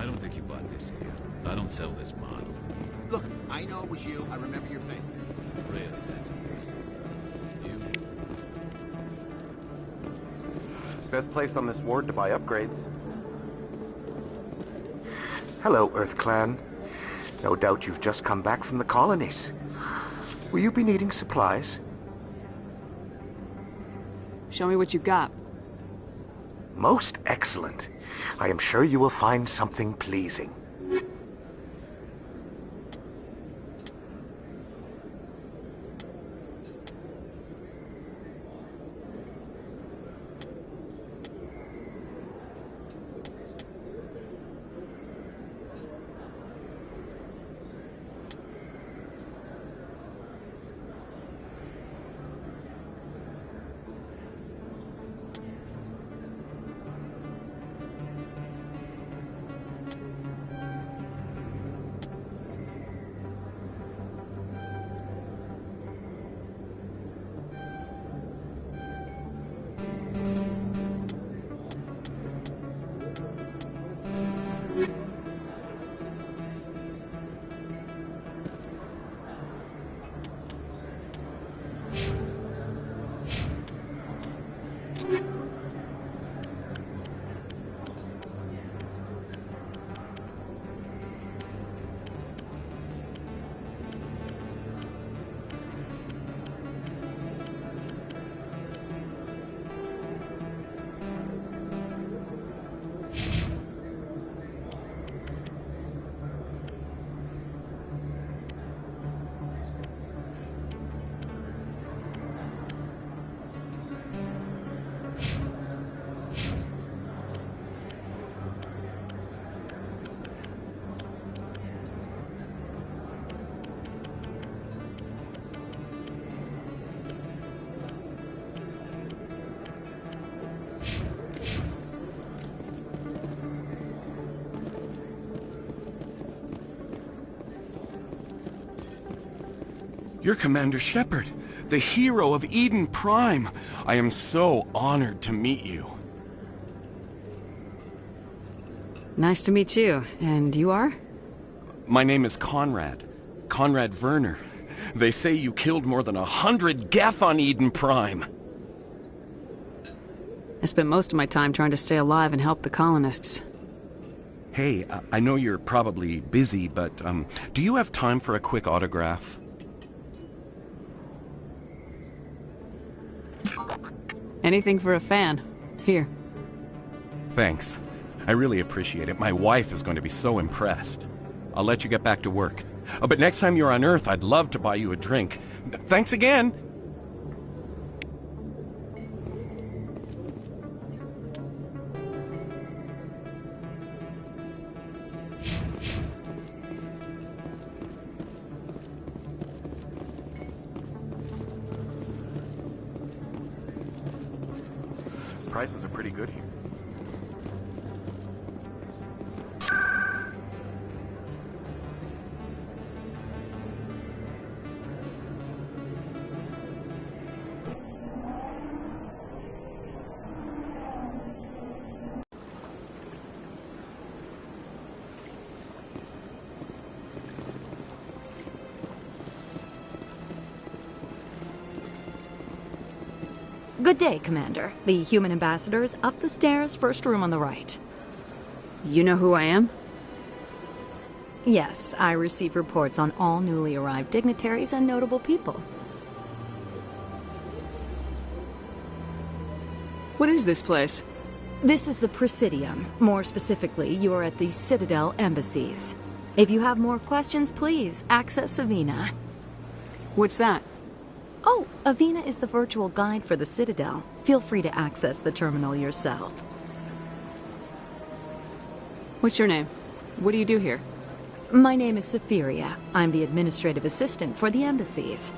I don't think you bought this here. I don't sell this model. Look, I know it was you. I remember your face. Really, that's crazy. Best place on this ward to buy upgrades. Hello, Earth Clan. No doubt you've just come back from the colonies. Will you be needing supplies? Show me what you got. Most excellent. I am sure you will find something pleasing. You're Commander Shepard, the hero of Eden Prime. I am so honored to meet you. Nice to meet you. And you are? My name is Conrad. Conrad Werner. They say you killed more than 100 Geth on Eden Prime. I spent most of my time trying to stay alive and help the colonists. Hey, I know you're probably busy, but do you have time for a quick autograph? Anything for a fan. Here. Thanks. I really appreciate it. My wife is going to be so impressed. I'll let you get back to work. But next time you're on Earth, I'd love to buy you a drink. Thanks again! Prices are pretty good here. Good day, Commander. The human ambassador is up the stairs, first room on the right. You know who I am? Yes, I receive reports on all newly arrived dignitaries and notable people. What is this place? This is the Presidium. More specifically, you are at the Citadel embassies. If you have more questions, please access Avina. What's that? Oh, Avina is the virtual guide for the Citadel. Feel free to access the terminal yourself. What's your name? What do you do here? My name is Safiria. I'm the administrative assistant for the embassies.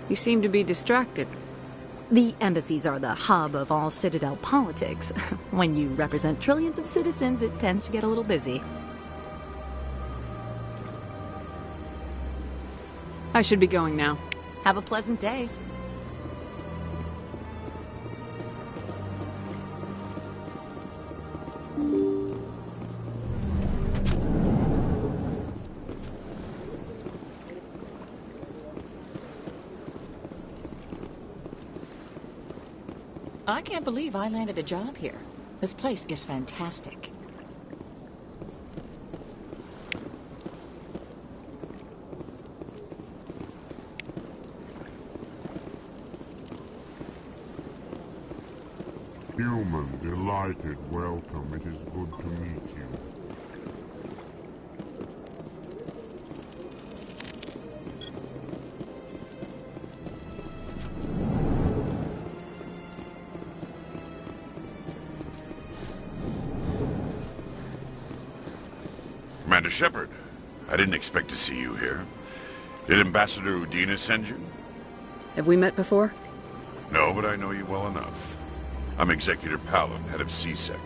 You seem to be distracted. The embassies are the hub of all Citadel politics. When you represent trillions of citizens, it tends to get a little busy. I should be going now. Have a pleasant day. I can't believe I landed a job here. This place is fantastic. Human, delighted, welcome. It is good to meet you. Commander Shepard, I didn't expect to see you here. Did Ambassador Udina send you? Have we met before? No, but I know you well enough. I'm Executor Palin, head of CSEC.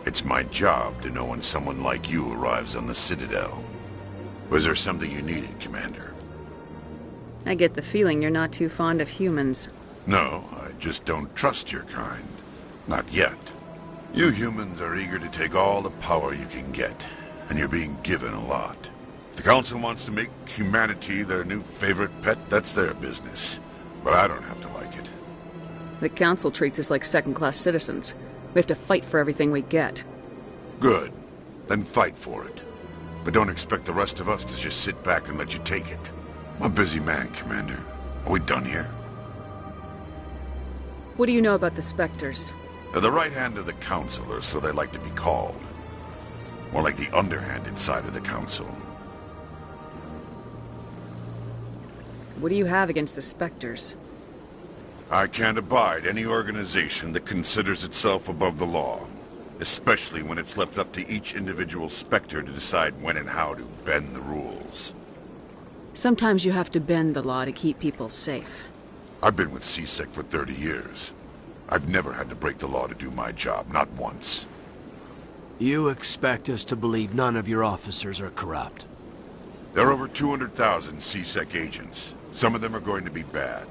It's my job to know when someone like you arrives on the Citadel. Was there something you needed, Commander? I get the feeling you're not too fond of humans. No, I just don't trust your kind. Not yet. You humans are eager to take all the power you can get, and you're being given a lot. If the Council wants to make humanity their new favorite pet, that's their business. But I don't have to like it. The Council treats us like second-class citizens. We have to fight for everything we get. Good. Then fight for it. But don't expect the rest of us to just sit back and let you take it. I'm a busy man, Commander. Are we done here? What do you know about the Spectres? They're the right hand of the Council, or so they like to be called. More like the underhanded side of the Council. What do you have against the Spectres? I can't abide any organization that considers itself above the law. Especially when it's left up to each individual Spectre to decide when and how to bend the rules. Sometimes you have to bend the law to keep people safe. I've been with CSEC for 30 years. I've never had to break the law to do my job, not once. You expect us to believe none of your officers are corrupt? There are over 200,000 CSEC agents. Some of them are going to be bad.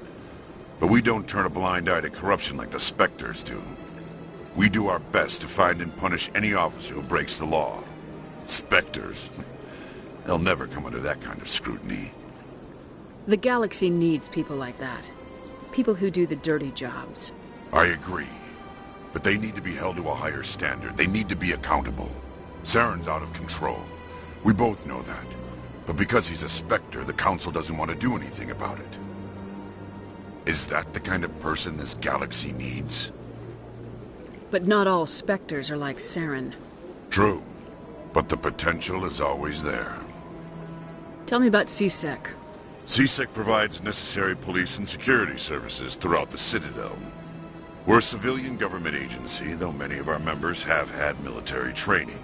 But we don't turn a blind eye to corruption like the Spectres do. We do our best to find and punish any officer who breaks the law. Spectres? They'll never come under that kind of scrutiny. The galaxy needs people like that. People who do the dirty jobs. I agree. But they need to be held to a higher standard. They need to be accountable. Saren's out of control. We both know that. But because he's a Spectre, the Council doesn't want to do anything about it. Is that the kind of person this galaxy needs? But not all Spectres are like Saren. True. But the potential is always there. Tell me about CSEC. CSEC provides necessary police and security services throughout the Citadel. We're a civilian government agency, though many of our members have had military training.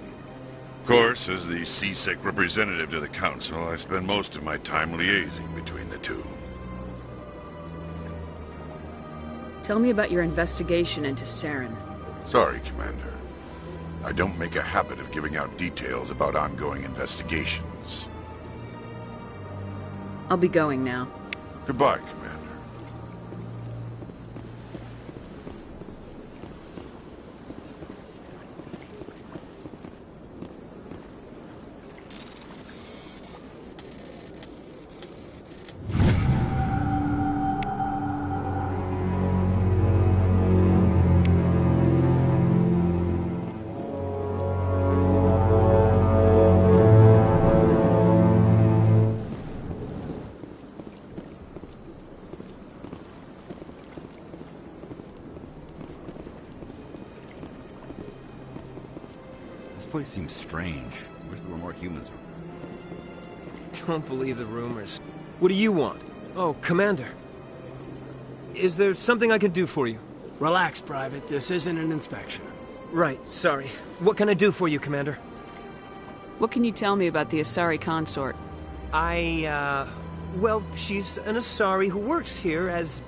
Of course, as the CSEC representative to the Council, I spend most of my time liaising between the two. Tell me about your investigation into Saren. Sorry, Commander. I don't make a habit of giving out details about ongoing investigations. I'll be going now. Goodbye, Commander. This place seems strange. Wish there were more humans around. Don't believe the rumors. What do you want? Oh, Commander. Is there something I can do for you? Relax, Private. This isn't an inspection. Right, sorry. What can I do for you, Commander? What can you tell me about the Asari consort? Well, she's an Asari who works here as...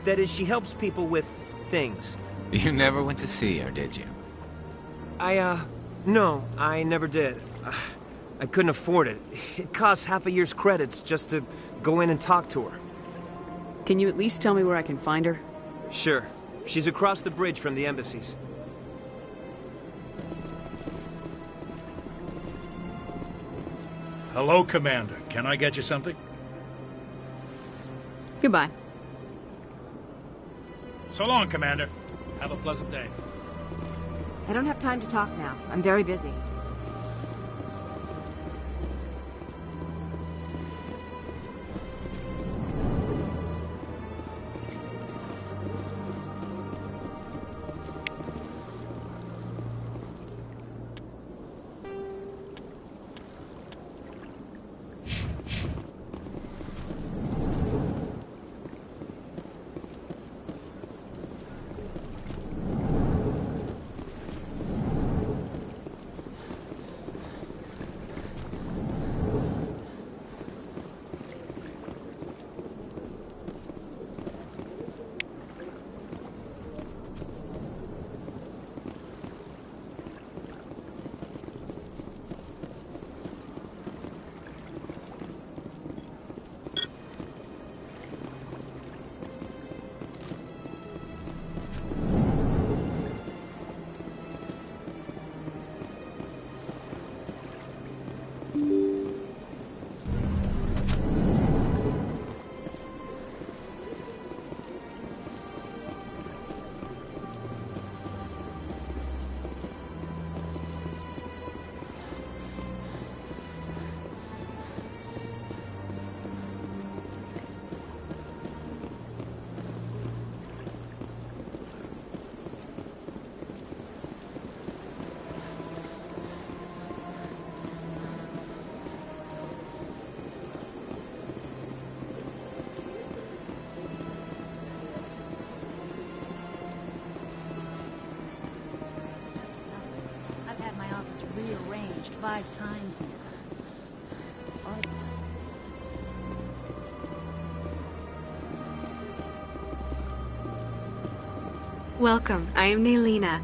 That is, she helps people with things. You never went to see her, did you? No, I never did. I couldn't afford it. It costs half a year's credits just to go in and talk to her. Can you at least tell me where I can find her? Sure. She's across the bridge from the embassies. Hello, Commander. Can I get you something? Goodbye. So long, Commander. Have a pleasant day. I don't have time to talk now. I'm very busy. Rearranged 5 times now. Welcome. I am Naylina.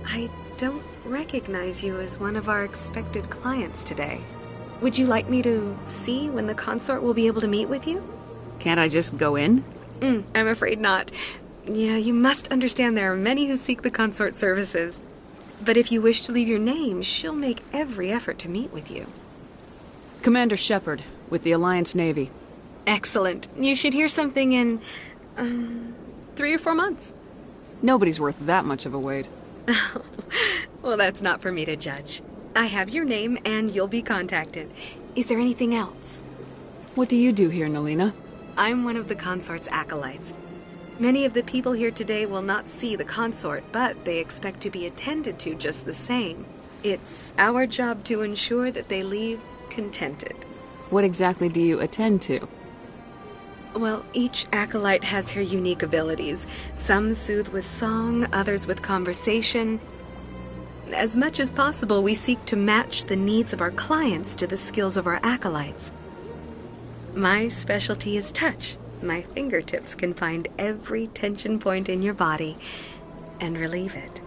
I don't recognize you as one of our expected clients today. Would you like me to see when the consort will be able to meet with you? Can't I just go in? I'm afraid not. Yeah, you must understand there are many who seek the consort services. But if you wish to leave your name, she'll make every effort to meet with you. Commander Shepard, with the Alliance Navy. Excellent. You should hear something in, 3 or 4 months. Nobody's worth that much of a wait. Well, that's not for me to judge. I have your name, and you'll be contacted. Is there anything else? What do you do here, Naylina? I'm one of the consort's acolytes. Many of the people here today will not see the consort, but they expect to be attended to just the same. It's our job to ensure that they leave contented. What exactly do you attend to? Well, each acolyte has her unique abilities. Some soothe with song, others with conversation. As much as possible, we seek to match the needs of our clients to the skills of our acolytes. My specialty is touch. My fingertips can find every tension point in your body and relieve it.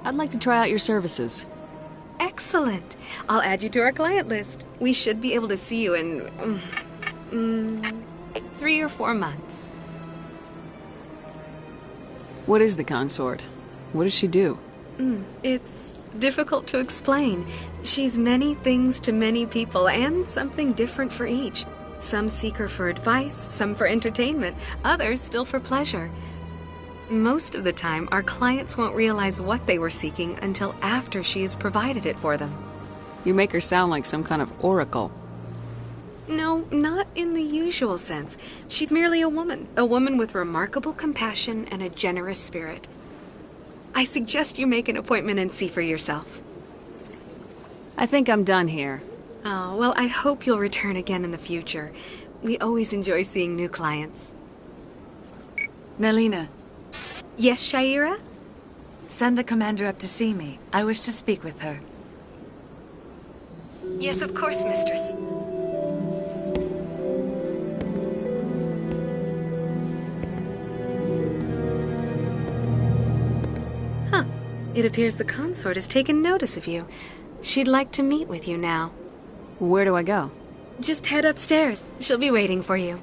I'd like to try out your services. Excellent. I'll add you to our client list. We should be able to see you in 3 or 4 months. What is the consort? What does she do? It's difficult to explain. She's many things to many people and something different for each. Some seek her for advice, some for entertainment, others still for pleasure. Most of the time, our clients won't realize what they were seeking until after she has provided it for them. You make her sound like some kind of oracle. No, not in the usual sense. She's merely a woman with remarkable compassion and a generous spirit. I suggest you make an appointment and see for yourself. I think I'm done here. Oh, well, I hope you'll return again in the future. We always enjoy seeing new clients. Naylina. Yes, Shaira? Send the commander up to see me. I wish to speak with her. Yes, of course, mistress. Huh. It appears the consort has taken notice of you. She'd like to meet with you now. Where do I go? Just head upstairs. She'll be waiting for you.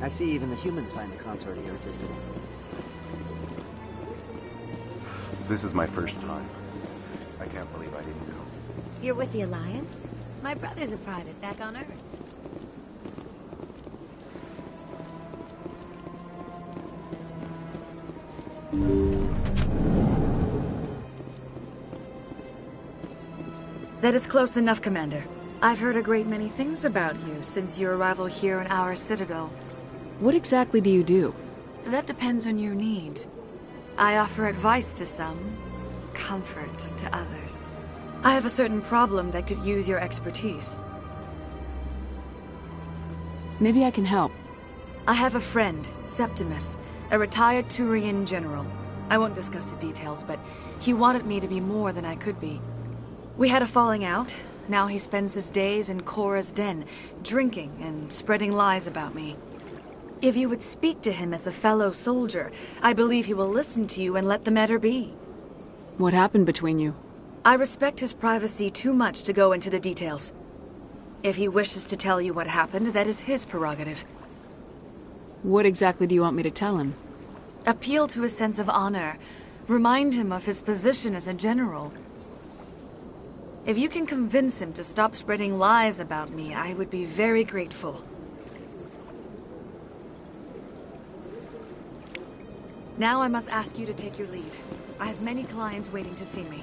I see even the humans find the consort irresistible. This is my first time. I can't believe I didn't come. You're with the Alliance? My brother's a private back on Earth. That is close enough, Commander. I've heard a great many things about you since your arrival here in our citadel. What exactly do you do? That depends on your needs. I offer advice to some, comfort to others. I have a certain problem that could use your expertise. Maybe I can help. I have a friend, Septimus, a retired Turian general. I won't discuss the details, but he wanted me to be more than I could be. We had a falling out. Now he spends his days in Cora's den, drinking and spreading lies about me. If you would speak to him as a fellow soldier, I believe he will listen to you and let the matter be. What happened between you? I respect his privacy too much to go into the details. If he wishes to tell you what happened, that is his prerogative. What exactly do you want me to tell him? Appeal to his sense of honor. Remind him of his position as a general. If you can convince him to stop spreading lies about me, I would be very grateful. Now I must ask you to take your leave. I have many clients waiting to see me.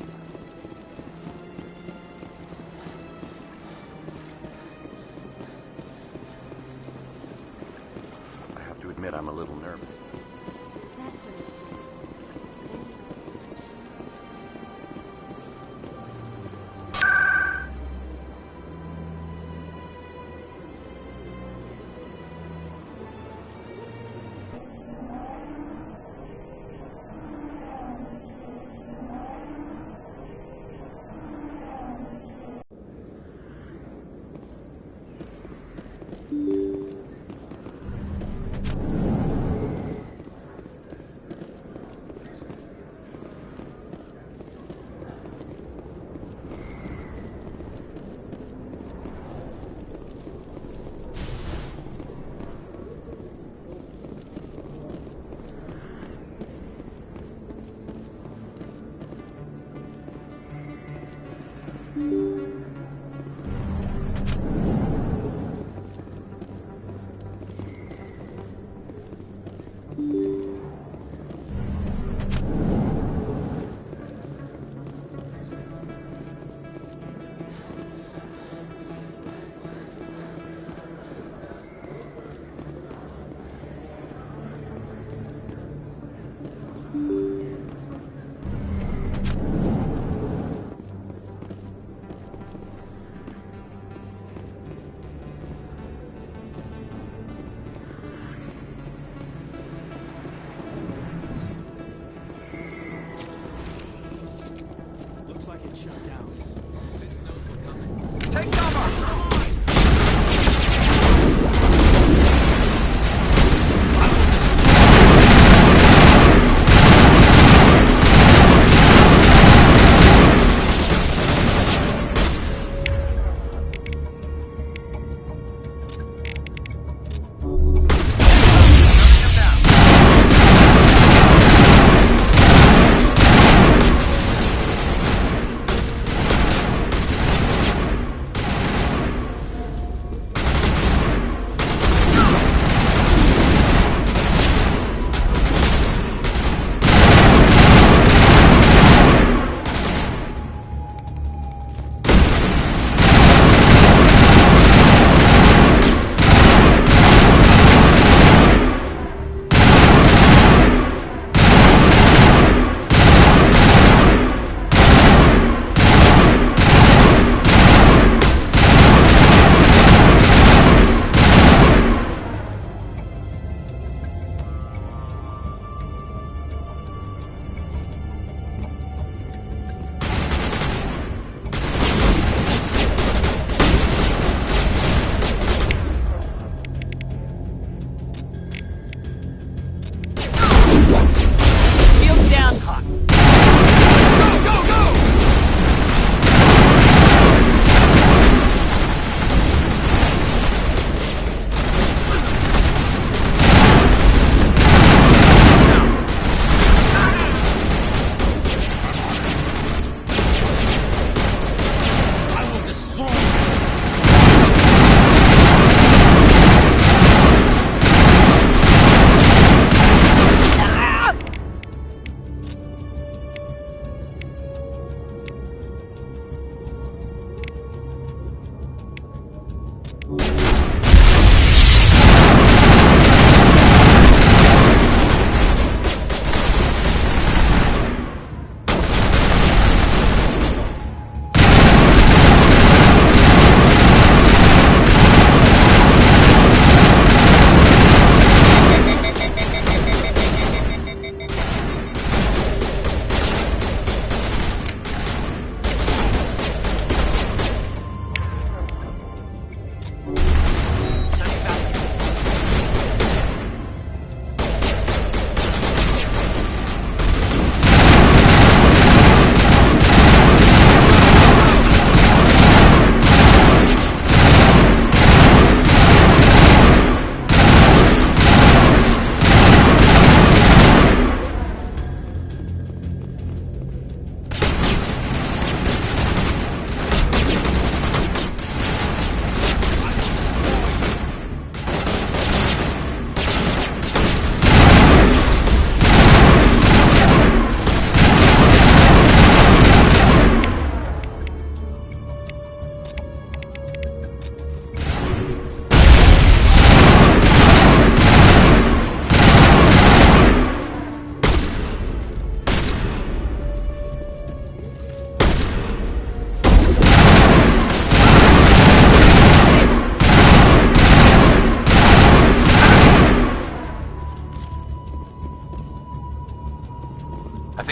I have to admit I'm a little nervous. That's understandable.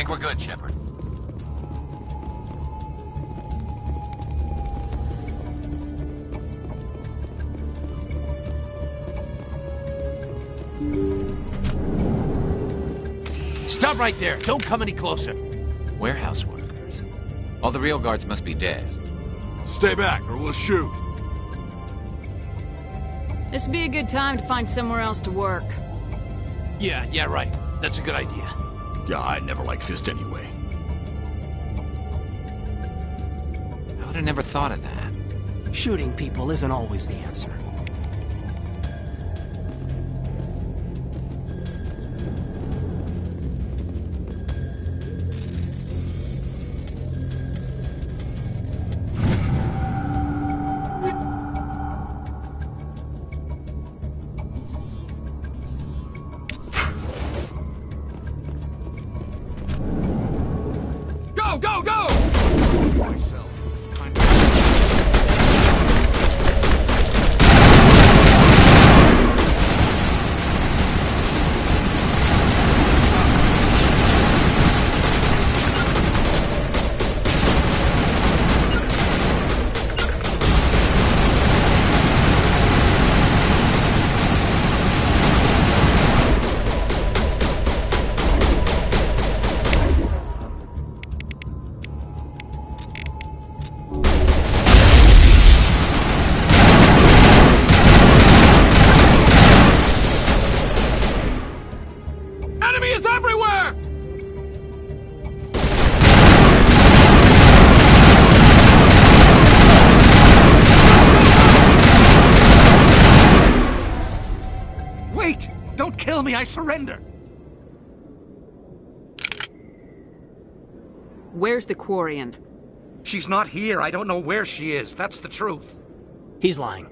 think we're good, Shepard. Stop right there. Don't come any closer. Warehouse workers. All the real guards must be dead. Stay back, or we'll shoot. This'd be a good time to find somewhere else to work. Yeah, right. That's a good idea. Yeah, I never liked Fist anyway. I would have never thought of that. Shooting people isn't always the answer. Go! Enemy is everywhere! Wait! Don't kill me, I surrender! Where's the Quarian? She's not here. I don't know where she is. That's the truth. He's lying.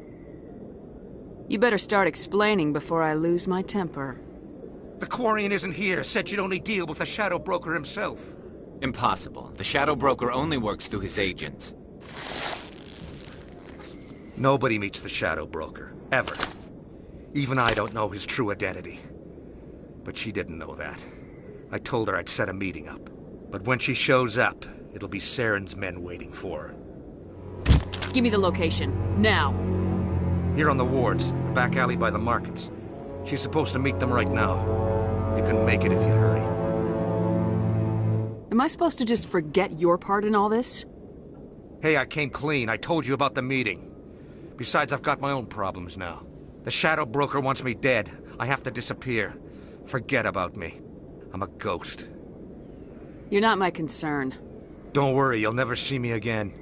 You better start explaining before I lose my temper. The Quarian isn't here. Said you'd only deal with the Shadow Broker himself. Impossible. The Shadow Broker only works through his agents. Nobody meets the Shadow Broker. Ever. Even I don't know his true identity. But she didn't know that. I told her I'd set a meeting up. But when she shows up, it'll be Saren's men waiting for her. Give me the location. Now. Here on the wards, the back alley by the markets. She's supposed to meet them right now. You can make it if you hurry. Am I supposed to just forget your part in all this? Hey, I came clean. I told you about the meeting. Besides, I've got my own problems now. The Shadow Broker wants me dead. I have to disappear. Forget about me. I'm a ghost. You're not my concern. Don't worry, you'll never see me again.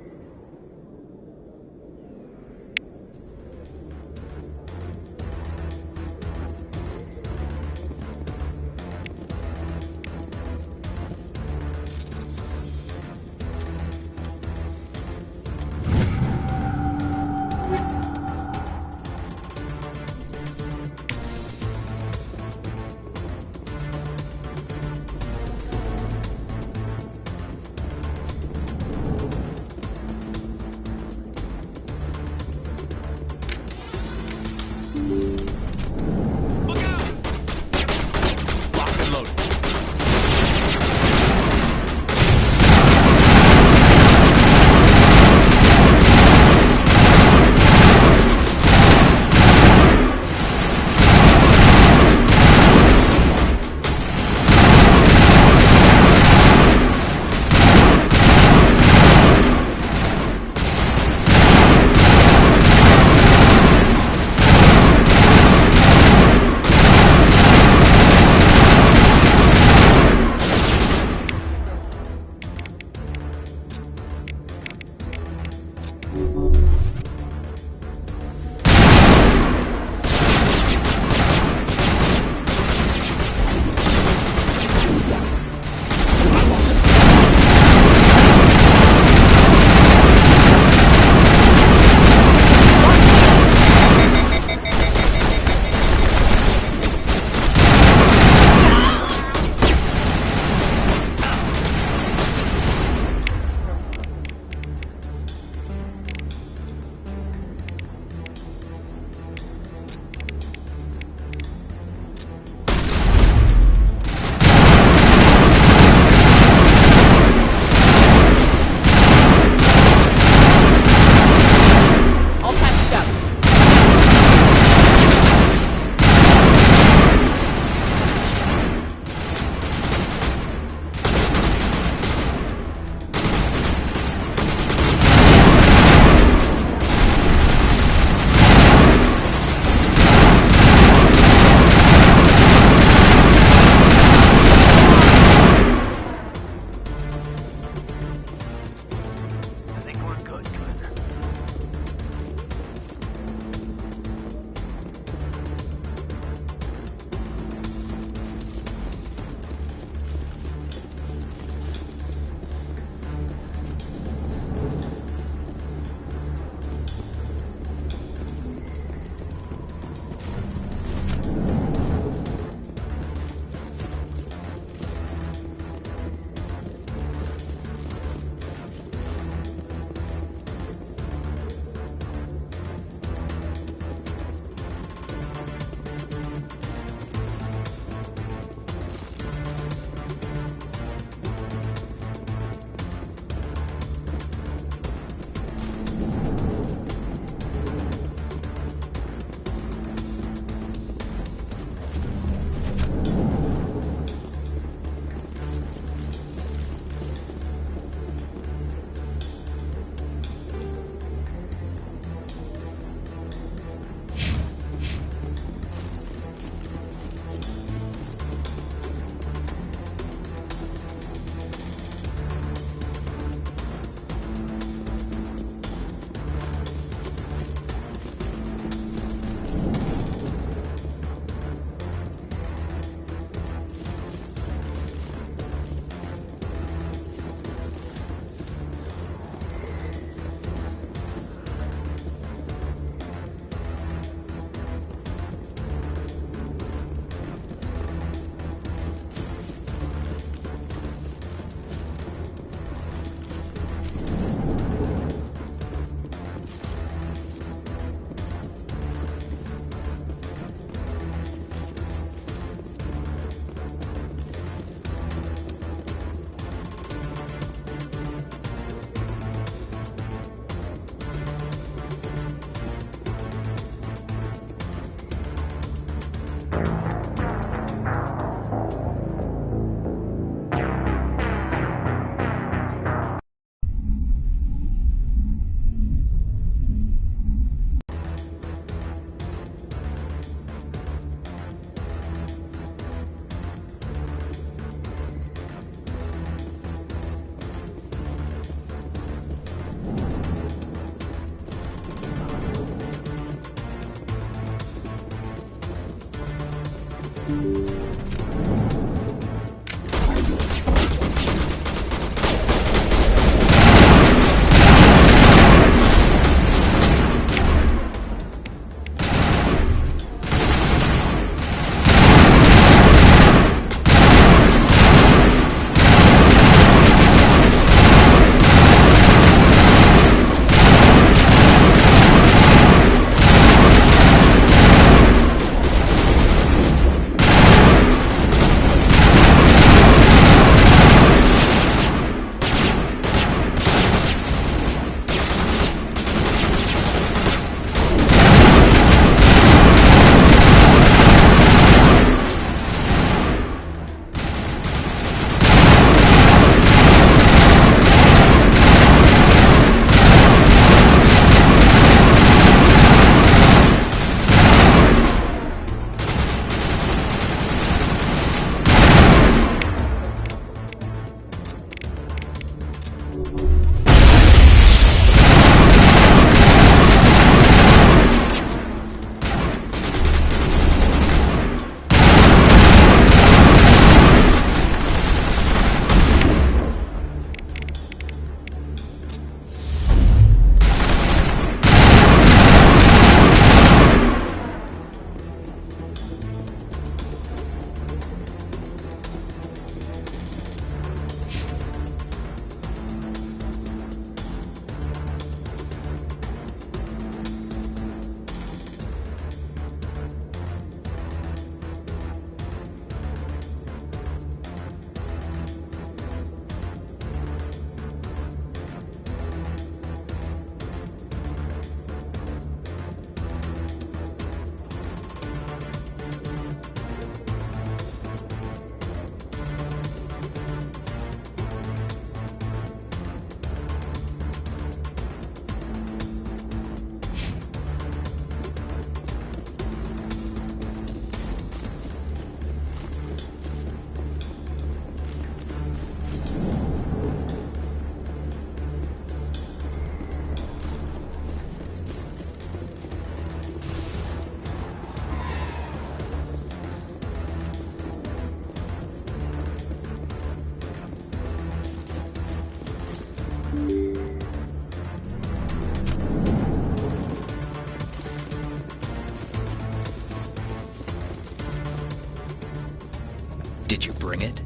Did you bring it?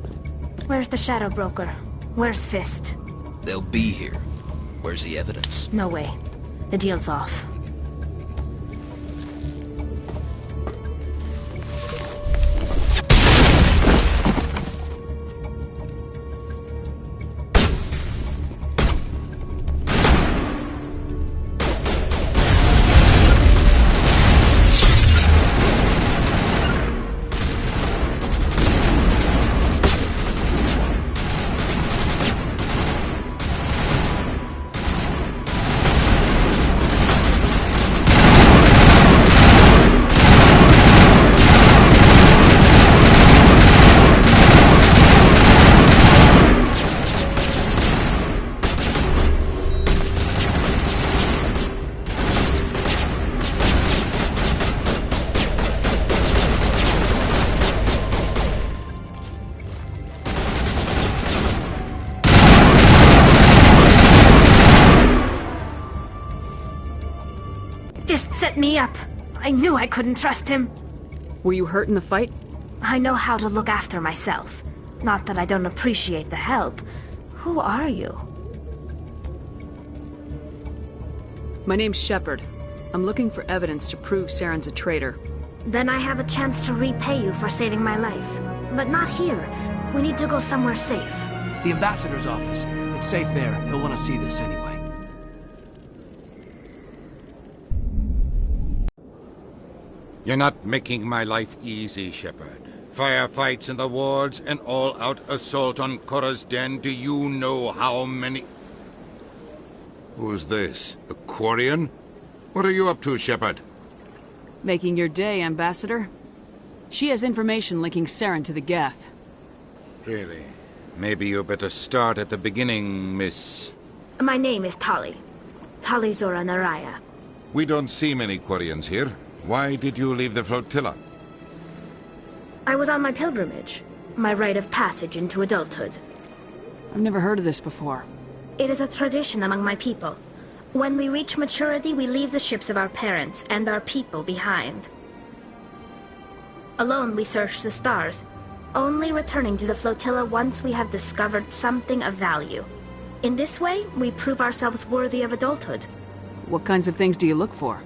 Where's the Shadow Broker? Where's Fist? They'll be here. Where's the evidence? No way. The deal's off. Set me up. I knew I couldn't trust him. Were you hurt in the fight? I know how to look after myself. Not that I don't appreciate the help. Who are you? My name's Shepard. I'm looking for evidence to prove Saren's a traitor. Then I have a chance to repay you for saving my life. But not here. We need to go somewhere safe. The ambassador's office. It's safe there. He'll want to see this anyway. You're not making my life easy, Shepard. Firefights in the wards, an all-out assault on Korra's den. Do you know how many... Who is this? A Quarian? What are you up to, Shepard? Making your day, Ambassador. She has information linking Saren to the Geth. Really? Maybe you better start at the beginning, Miss... My name is Tali. Tali Zora Naraya. We don't see many Quarians here. Why did you leave the flotilla? They were I was on my pilgrimage. My rite of passage into adulthood. I've never heard of this before. It is a tradition among my people. When we reach maturity, we leave the ships of our parents and our people behind. Alone, we search the stars, only returning to the flotilla once we have discovered something of value. In this way, we prove ourselves worthy of adulthood. What kinds of things do you look for?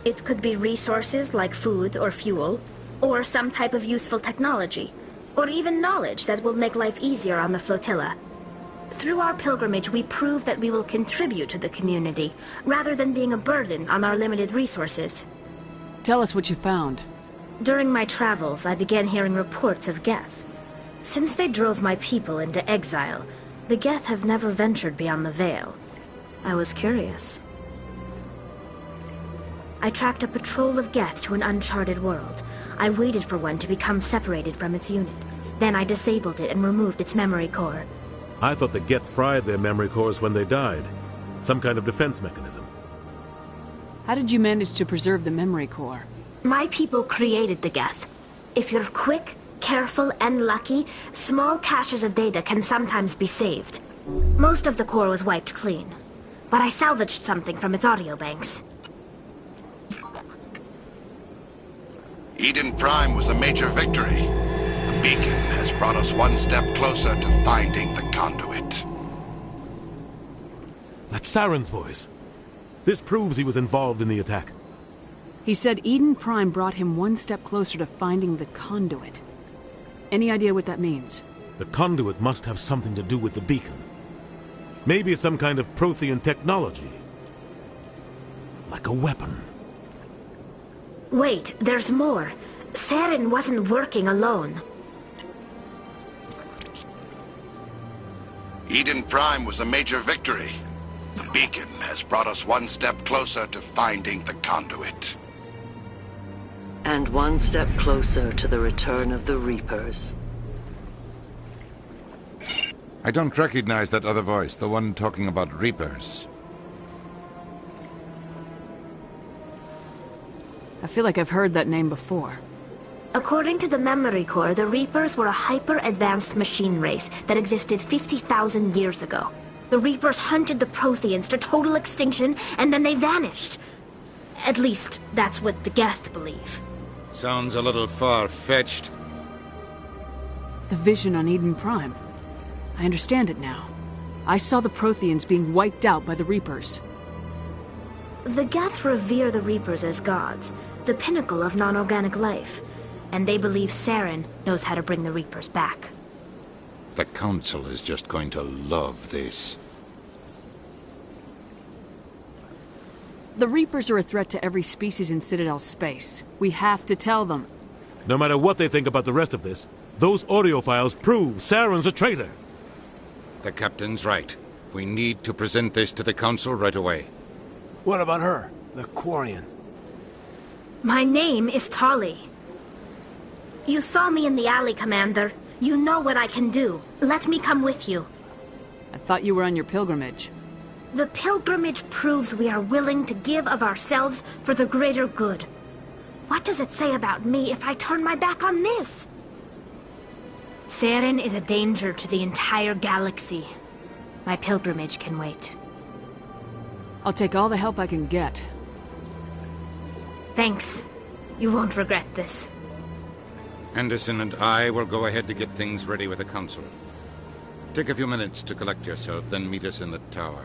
It could be resources like food or fuel, or some type of useful technology, or even knowledge that will make life easier on the flotilla. Through our pilgrimage, we prove that we will contribute to the community, rather than being a burden on our limited resources. Tell us what you found. During my travels, I began hearing reports of Geth. Since they drove my people into exile, the Geth have never ventured beyond the Veil. I was curious. I tracked a patrol of Geth to an uncharted world. I waited for one to become separated from its unit. Then I disabled it and removed its memory core. I thought the Geth fried their memory cores when they died. Some kind of defense mechanism. How did you manage to preserve the memory core? My people created the Geth. If you're quick, careful, and lucky, small caches of data can sometimes be saved. Most of the core was wiped clean, but I salvaged something from its audio banks. Eden Prime was a major victory. The beacon has brought us one step closer to finding the conduit. That's Saren's voice. This proves he was involved in the attack. He said Eden Prime brought him one step closer to finding the conduit. Any idea what that means? The conduit must have something to do with the beacon. Maybe it's some kind of Prothean technology. Like a weapon. Wait, there's more. Saren wasn't working alone. Eden Prime was a major victory. The beacon has brought us one step closer to finding the conduit. And one step closer to the return of the Reapers. I don't recognize that other voice, the one talking about Reapers. I feel like I've heard that name before. According to the memory core, the Reapers were a hyper-advanced machine race that existed 50,000 years ago. The Reapers hunted the Protheans to total extinction, and then they vanished. At least, that's what the Geth believe. Sounds a little far-fetched. The vision on Eden Prime. I understand it now. I saw the Protheans being wiped out by the Reapers. The Geth revere the Reapers as gods, the pinnacle of non-organic life. And they believe Saren knows how to bring the Reapers back. The Council is just going to love this. The Reapers are a threat to every species in Citadel space. We have to tell them. No matter what they think about the rest of this, those audio files prove Saren's a traitor. The captain's right. We need to present this to the Council right away. What about her, the Quarian? My name is Tali. You saw me in the alley, Commander. You know what I can do. Let me come with you. I thought you were on your pilgrimage. The pilgrimage proves we are willing to give of ourselves for the greater good. What does it say about me if I turn my back on this? Saren is a danger to the entire galaxy. My pilgrimage can wait. I'll take all the help I can get. Thanks. You won't regret this. Anderson and I will go ahead to get things ready with the Council. Take a few minutes to collect yourself, then meet us in the tower.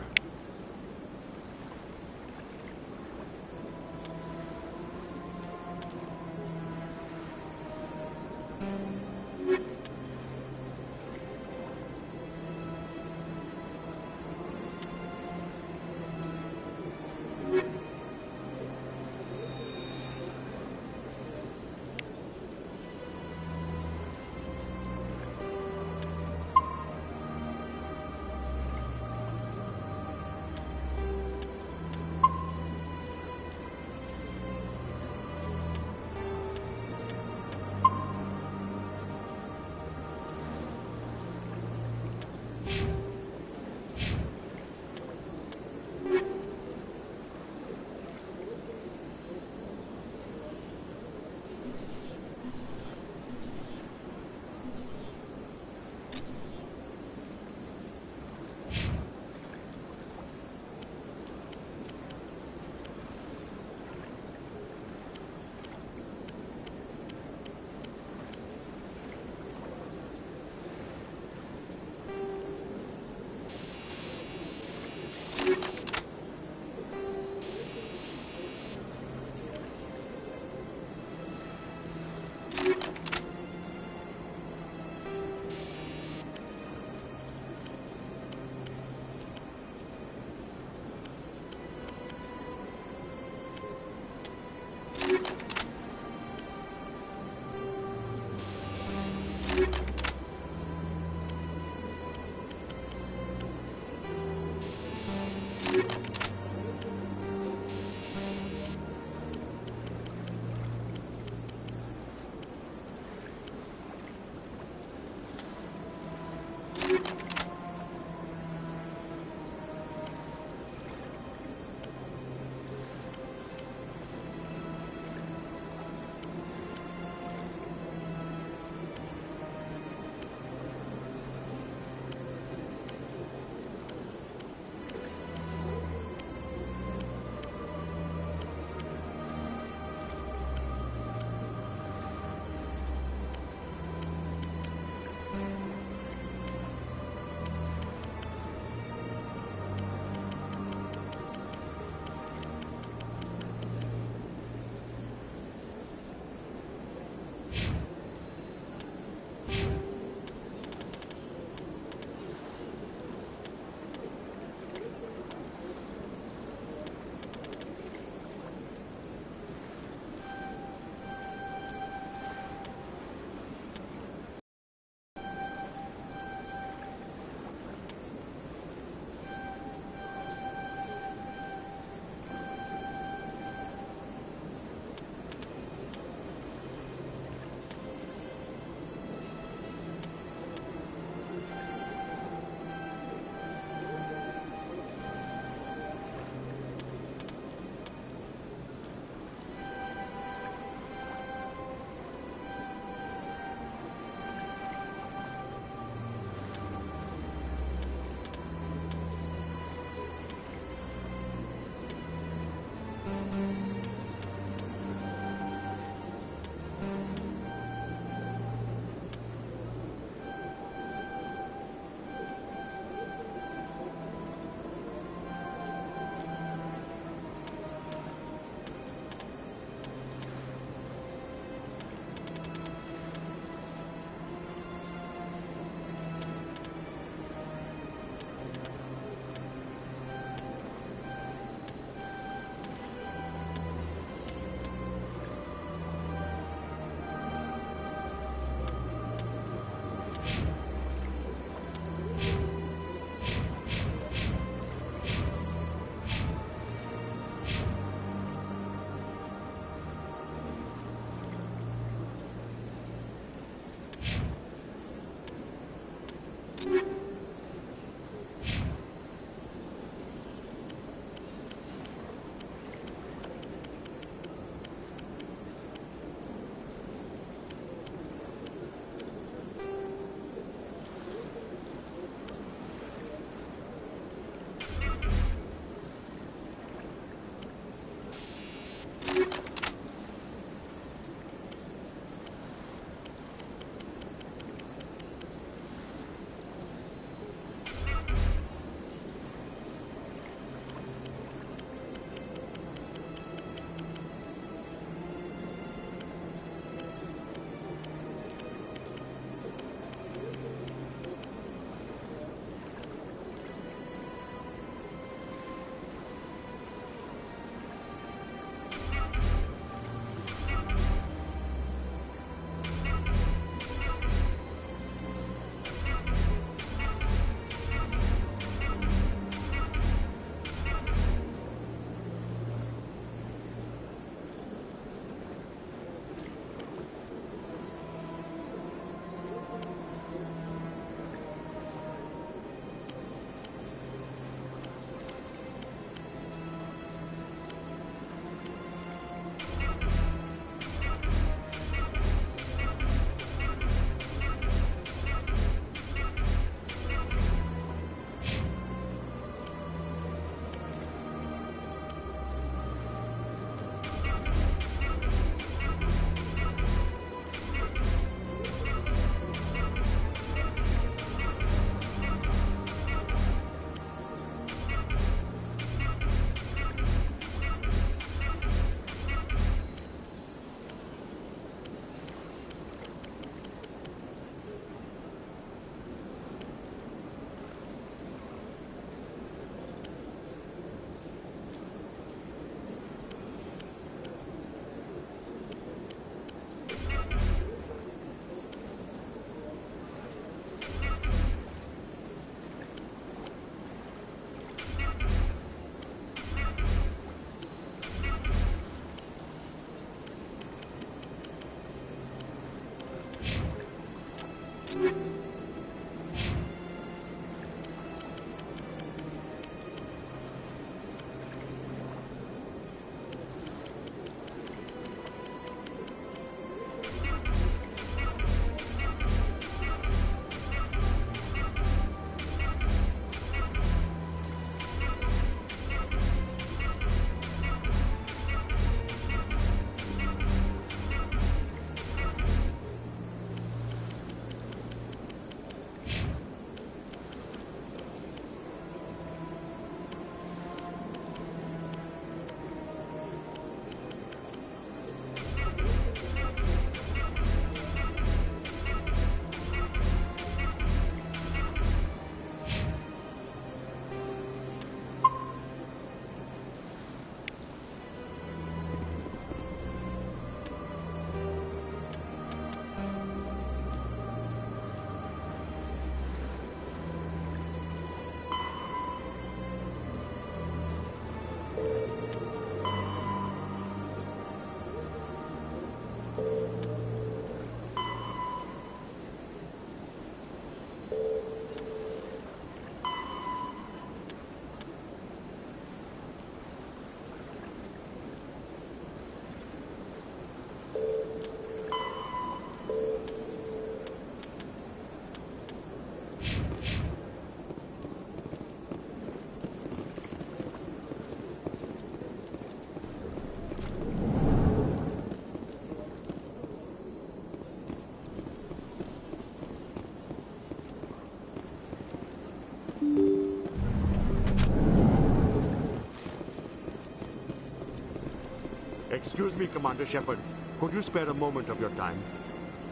Excuse me, Commander Shepard. Could you spare a moment of your time?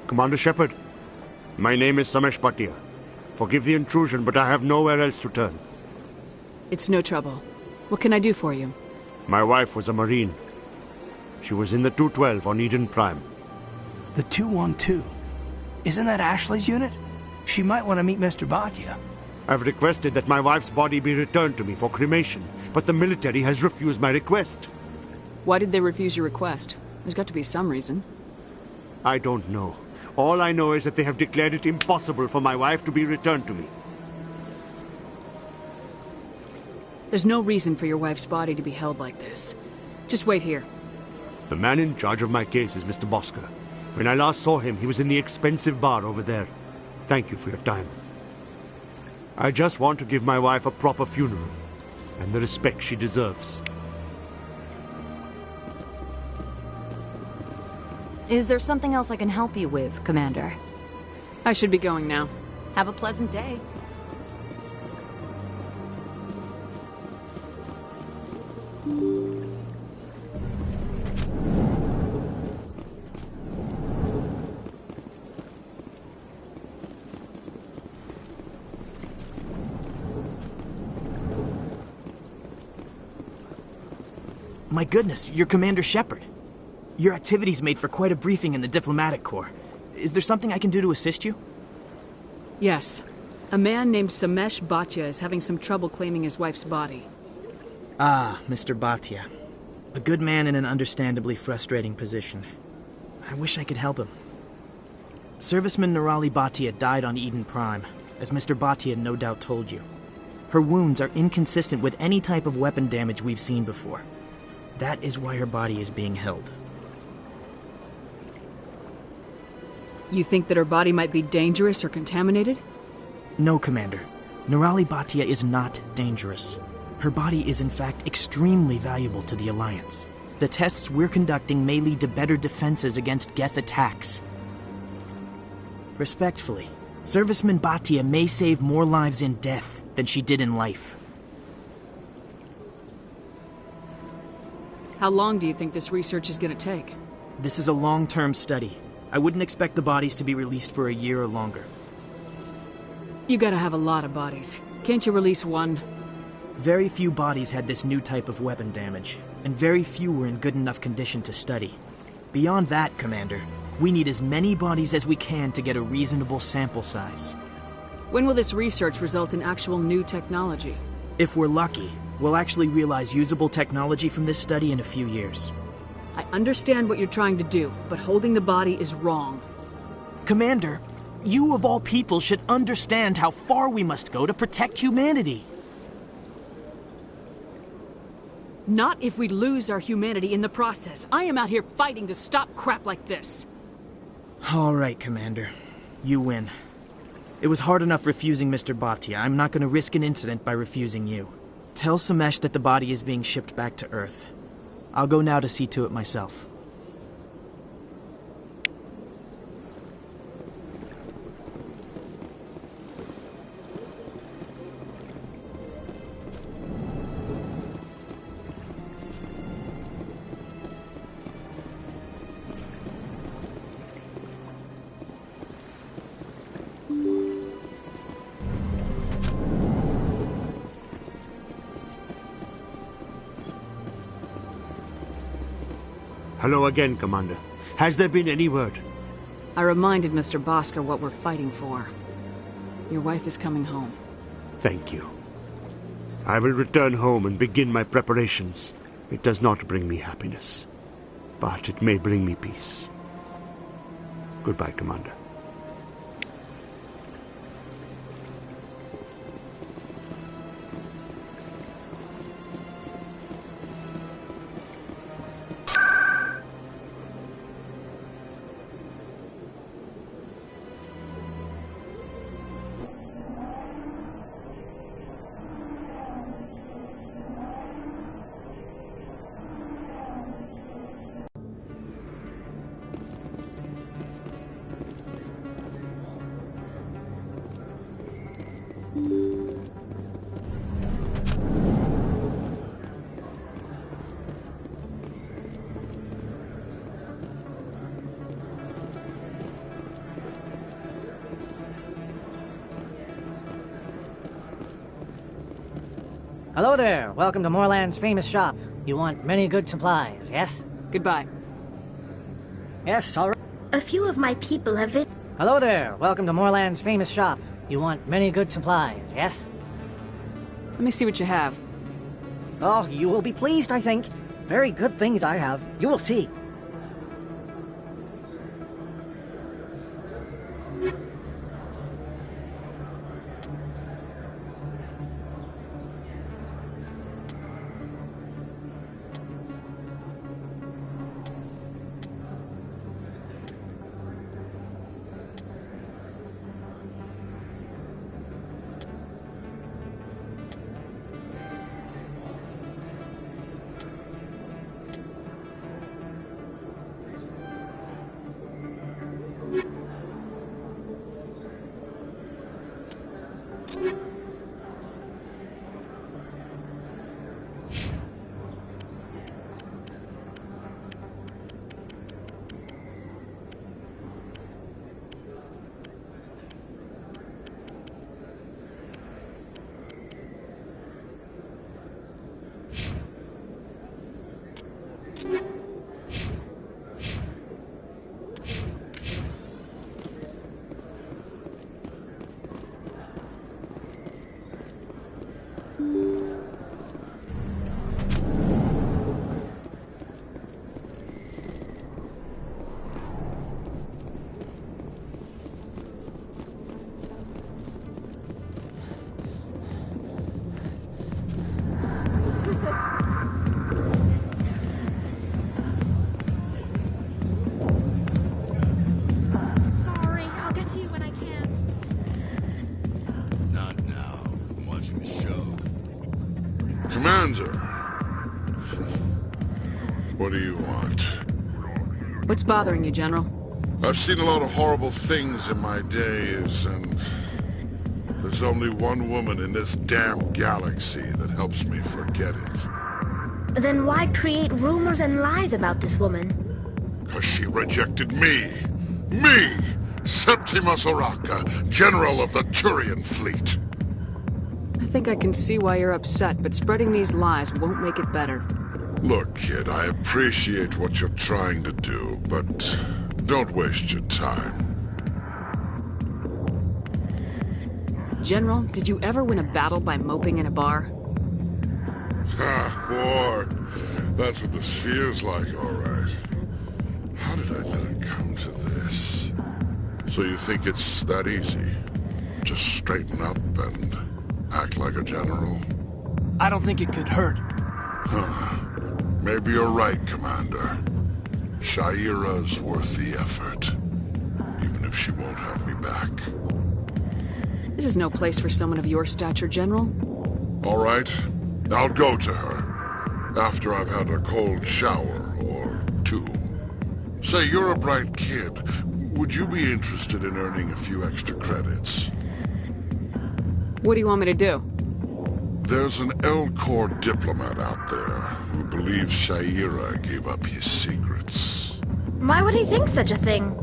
Commander Shepard, my name is Samesh Bhatia. Forgive the intrusion, but I have nowhere else to turn. It's no trouble. What can I do for you? My wife was a Marine. She was in the 212 on Eden Prime. The 212? Isn't that Ashley's unit? She might want to meet Mr. Bhatia. I've requested that my wife's body be returned to me for cremation, but the military has refused my request. Why did they refuse your request? There's got to be some reason. I don't know. All I know is that they have declared it impossible for my wife to be returned to me. There's no reason for your wife's body to be held like this. Just wait here. The man in charge of my case is Mr. Bosker. When I last saw him, he was in the expensive bar over there. Thank you for your time. I just want to give my wife a proper funeral, and the respect she deserves. Is there something else I can help you with, Commander? I should be going now. Have a pleasant day. My goodness, you're Commander Shepard. Your activities made for quite a briefing in the Diplomatic Corps. Is there something I can do to assist you? Yes. A man named Samesh Bhatia is having some trouble claiming his wife's body. Ah, Mr. Bhatia. A good man in an understandably frustrating position. I wish I could help him. Serviceman Nirali Bhatia died on Eden Prime, as Mr. Bhatia no doubt told you. Her wounds are inconsistent with any type of weapon damage we've seen before. That is why her body is being held. You think that her body might be dangerous or contaminated? No, Commander. Nirali Bhatia is not dangerous. Her body is in fact extremely valuable to the Alliance. The tests we're conducting may lead to better defenses against Geth attacks. Respectfully, Serviceman Bhatia may save more lives in death than she did in life. How long do you think this research is going to take? This is a long-term study. I wouldn't expect the bodies to be released for a year or longer. You gotta have a lot of bodies. Can't you release one? Very few bodies had this new type of weapon damage, and very few were in good enough condition to study. Beyond that, Commander, we need as many bodies as we can to get a reasonable sample size. When will this research result in actual new technology? If we're lucky, we'll actually realize usable technology from this study in a few years. I understand what you're trying to do, but holding the body is wrong. Commander, you of all people should understand how far we must go to protect humanity. Not if we lose our humanity in the process. I am out here fighting to stop crap like this. All right, Commander. You win. It was hard enough refusing Mr. Bhatia. I'm not going to risk an incident by refusing you. Tell Samesh that the body is being shipped back to Earth. I'll go now to see to it myself. Hello again, Commander. Has there been any word? I reminded Mr. Bosker what we're fighting for. Your wife is coming home. Thank you. I will return home and begin my preparations. It does not bring me happiness, but it may bring me peace. Goodbye, Commander. Hello there. Welcome to Moorland's famous shop. You want many good supplies, yes? Goodbye. Yes, all right. A few of my people have visited. Hello there. Welcome to Moorland's famous shop. You want many good supplies, yes? Let me see what you have. Oh, you will be pleased, I think. Very good things I have. You will see. Sorry, I'll get to you when I can. Not now. I'm watching the show. Commander! What do you want? What's bothering you, General? I've seen a lot of horrible things in my days, and there's only one woman in this damn galaxy that helps me forget it. Then why create rumors and lies about this woman? 'Cause she rejected me! Me! Septimus Oraka, General of the Turian Fleet! I think I can see why you're upset, but spreading these lies won't make it better. Look, kid, I appreciate what you're trying to do, but don't waste your time. General, did you ever win a battle by moping in a bar? Ha, war. That's what this feels like, all right. How did I let it come to this? So you think it's that easy? Just straighten up and act like a general? I don't think it could hurt. Huh. Maybe you're right, Commander. Shaira's worth the effort. Even if she won't have me back. This is no place for someone of your stature, General. All right. I'll go to her. After I've had a cold shower or two. Say, you're a bright kid. Would you be interested in earning a few extra credits? What do you want me to do? There's an L-Corps diplomat out there who believes Shaira gave up his secrets. Why would he think such a thing?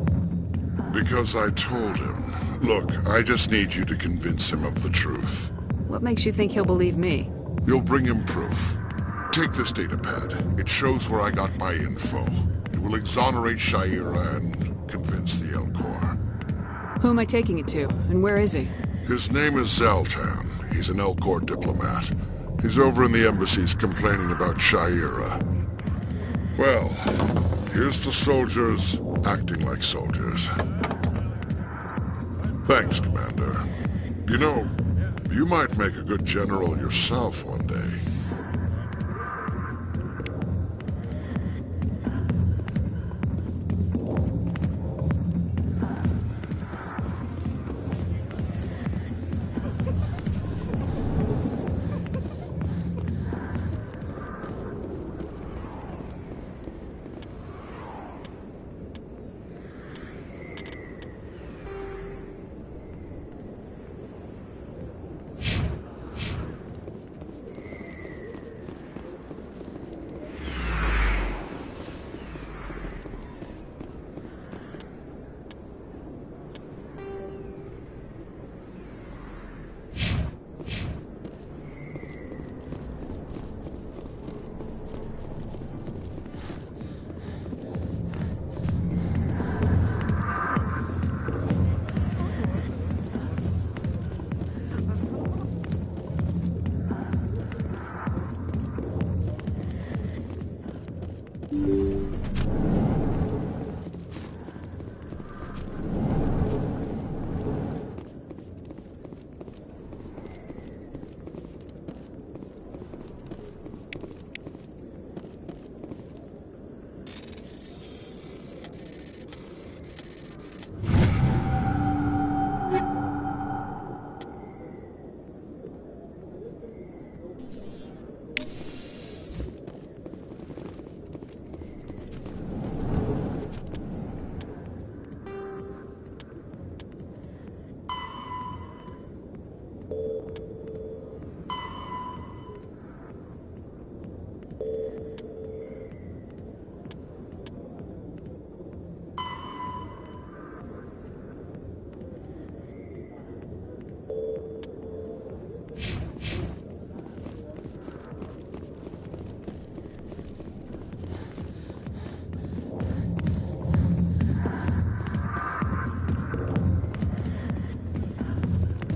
Because I told him. Look, I just need you to convince him of the truth. What makes you think he'll believe me? You'll bring him proof. Take this datapad. It shows where I got my info. It will exonerate Shaira and convince the L-Corps. Who am I taking it to, and where is he? His name is Zaltan. He's an L-Corps diplomat. He's over in the embassies complaining about Shaira. Well, here's to soldiers acting like soldiers. Thanks, Commander. You know, you might make a good general yourself one day.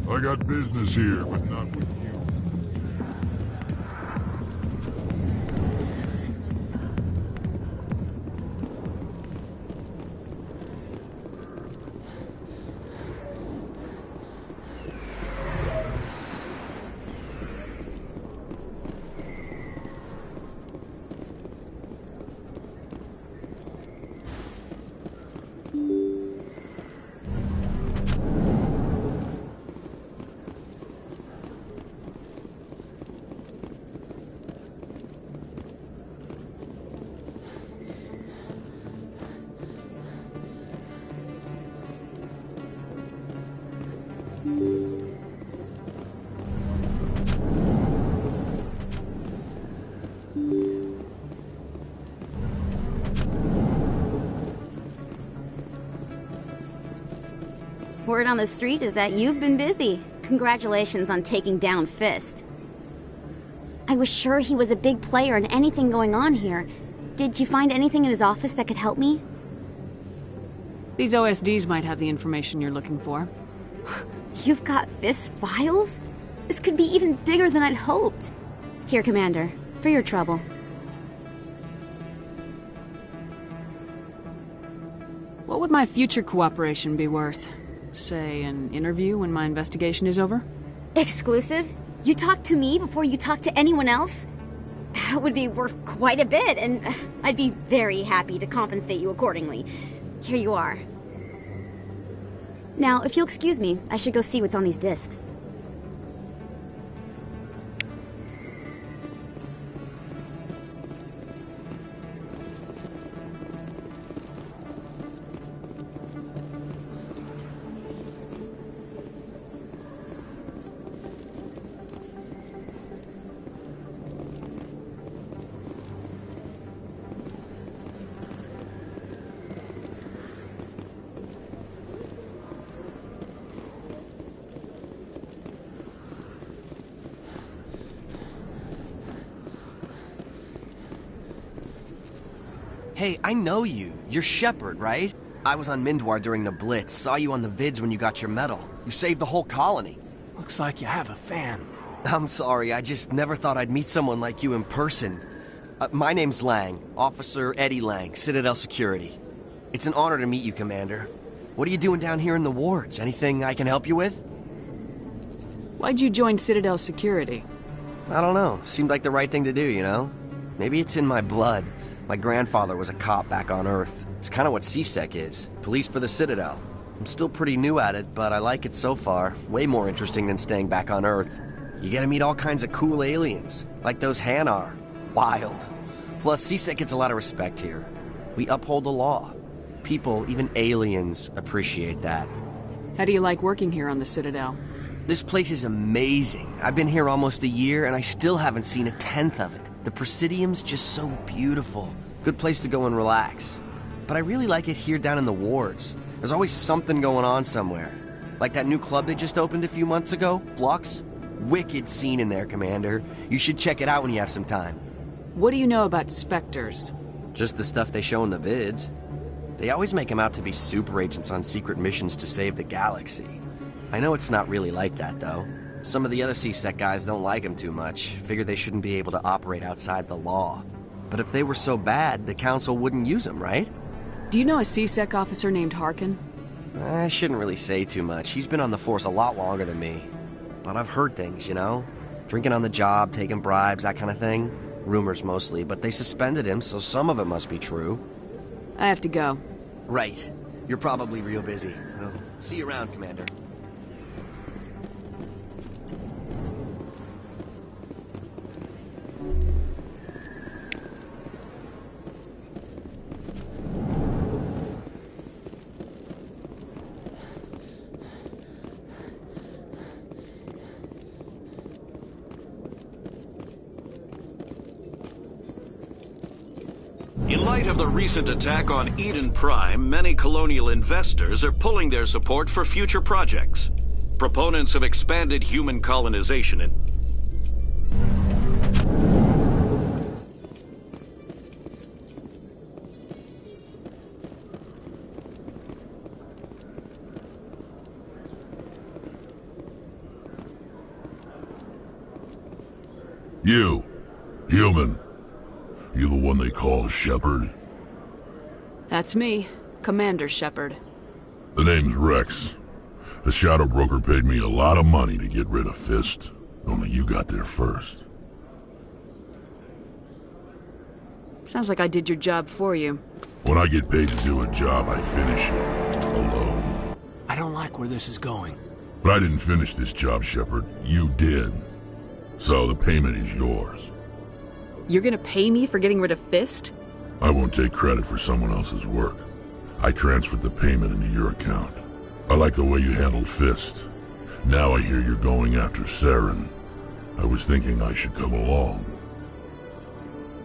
I got business here, but not with you. Word on the street is that you've been busy. Congratulations on taking down Fist. I was sure he was a big player in anything going on here. Did you find anything in his office that could help me? These OSDs might have the information you're looking for. You've got Fist's files? This could be even bigger than I'd hoped. Here, Commander, for your trouble. What would my future cooperation be worth? Say, an interview when my investigation is over? Exclusive? You talk to me before you talk to anyone else? That would be worth quite a bit, and I'd be very happy to compensate you accordingly. Here you are. Now, if you'll excuse me, I should go see what's on these discs. Hey, I know you. You're Shepard, right? I was on Mindwar during the Blitz, saw you on the vids when you got your medal. You saved the whole colony. Looks like you have a fan. I'm sorry, I just never thought I'd meet someone like you in person. My name's Lang, Officer Eddie Lang, Citadel Security. It's an honor to meet you, Commander. What are you doing down here in the wards? Anything I can help you with? Why'd you join Citadel Security? I don't know. Seemed like the right thing to do, you know? Maybe it's in my blood. My grandfather was a cop back on Earth. It's kind of what CSEC is. Police for the Citadel. I'm still pretty new at it, but I like it so far. Way more interesting than staying back on Earth. You get to meet all kinds of cool aliens, like those Hanar. Wild. Plus, CSEC gets a lot of respect here. We uphold the law. People, even aliens, appreciate that. How do you like working here on the Citadel? This place is amazing. I've been here almost a year, and I still haven't seen a tenth of it. The Presidium's just so beautiful. Good place to go and relax. But I really like it here down in the wards. There's always something going on somewhere. Like that new club they just opened a few months ago, Flux. Wicked scene in there, Commander. You should check it out when you have some time. What do you know about Spectres? Just the stuff they show in the vids. They always make them out to be super agents on secret missions to save the galaxy. I know it's not really like that, though. Some of the other CSEC guys don't like him too much, figure they shouldn't be able to operate outside the law. But if they were so bad, the Council wouldn't use them, right? Do you know a CSEC officer named Harkin? I shouldn't really say too much. He's been on the force a lot longer than me. But I've heard things, you know? Drinking on the job, taking bribes, that kind of thing. Rumors mostly, but they suspended him, so some of it must be true. I have to go. Right. You're probably real busy. Well, see you around, Commander. In light of the recent attack on Eden Prime, many colonial investors are pulling their support for future projects. Proponents of expanded human colonization in You, human. You the one they call Shepard? That's me, Commander Shepard. The name's Wrex. The Shadow Broker paid me a lot of money to get rid of Fist. Only you got there first. Sounds like I did your job for you. When I get paid to do a job, I finish it. Alone. I don't like where this is going. But I didn't finish this job, Shepard. You did. So the payment is yours. You're gonna pay me for getting rid of Fist? I won't take credit for someone else's work. I transferred the payment into your account. I like the way you handled Fist. Now I hear you're going after Saren. I was thinking I should come along.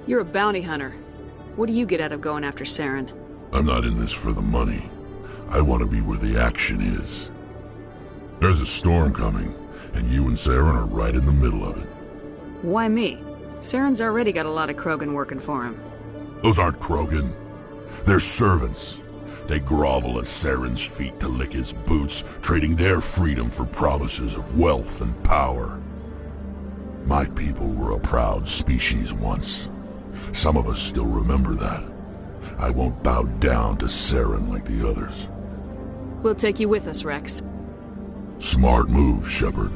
You're a bounty hunter. What do you get out of going after Saren? I'm not in this for the money. I want to be where the action is. There's a storm coming, and you and Saren are right in the middle of it. Why me? Saren's already got a lot of Krogan working for him. Those aren't Krogan. They're servants. They grovel at Saren's feet to lick his boots, trading their freedom for promises of wealth and power. My people were a proud species once. Some of us still remember that. I won't bow down to Saren like the others. We'll take you with us, Wrex. Smart move, Shepard.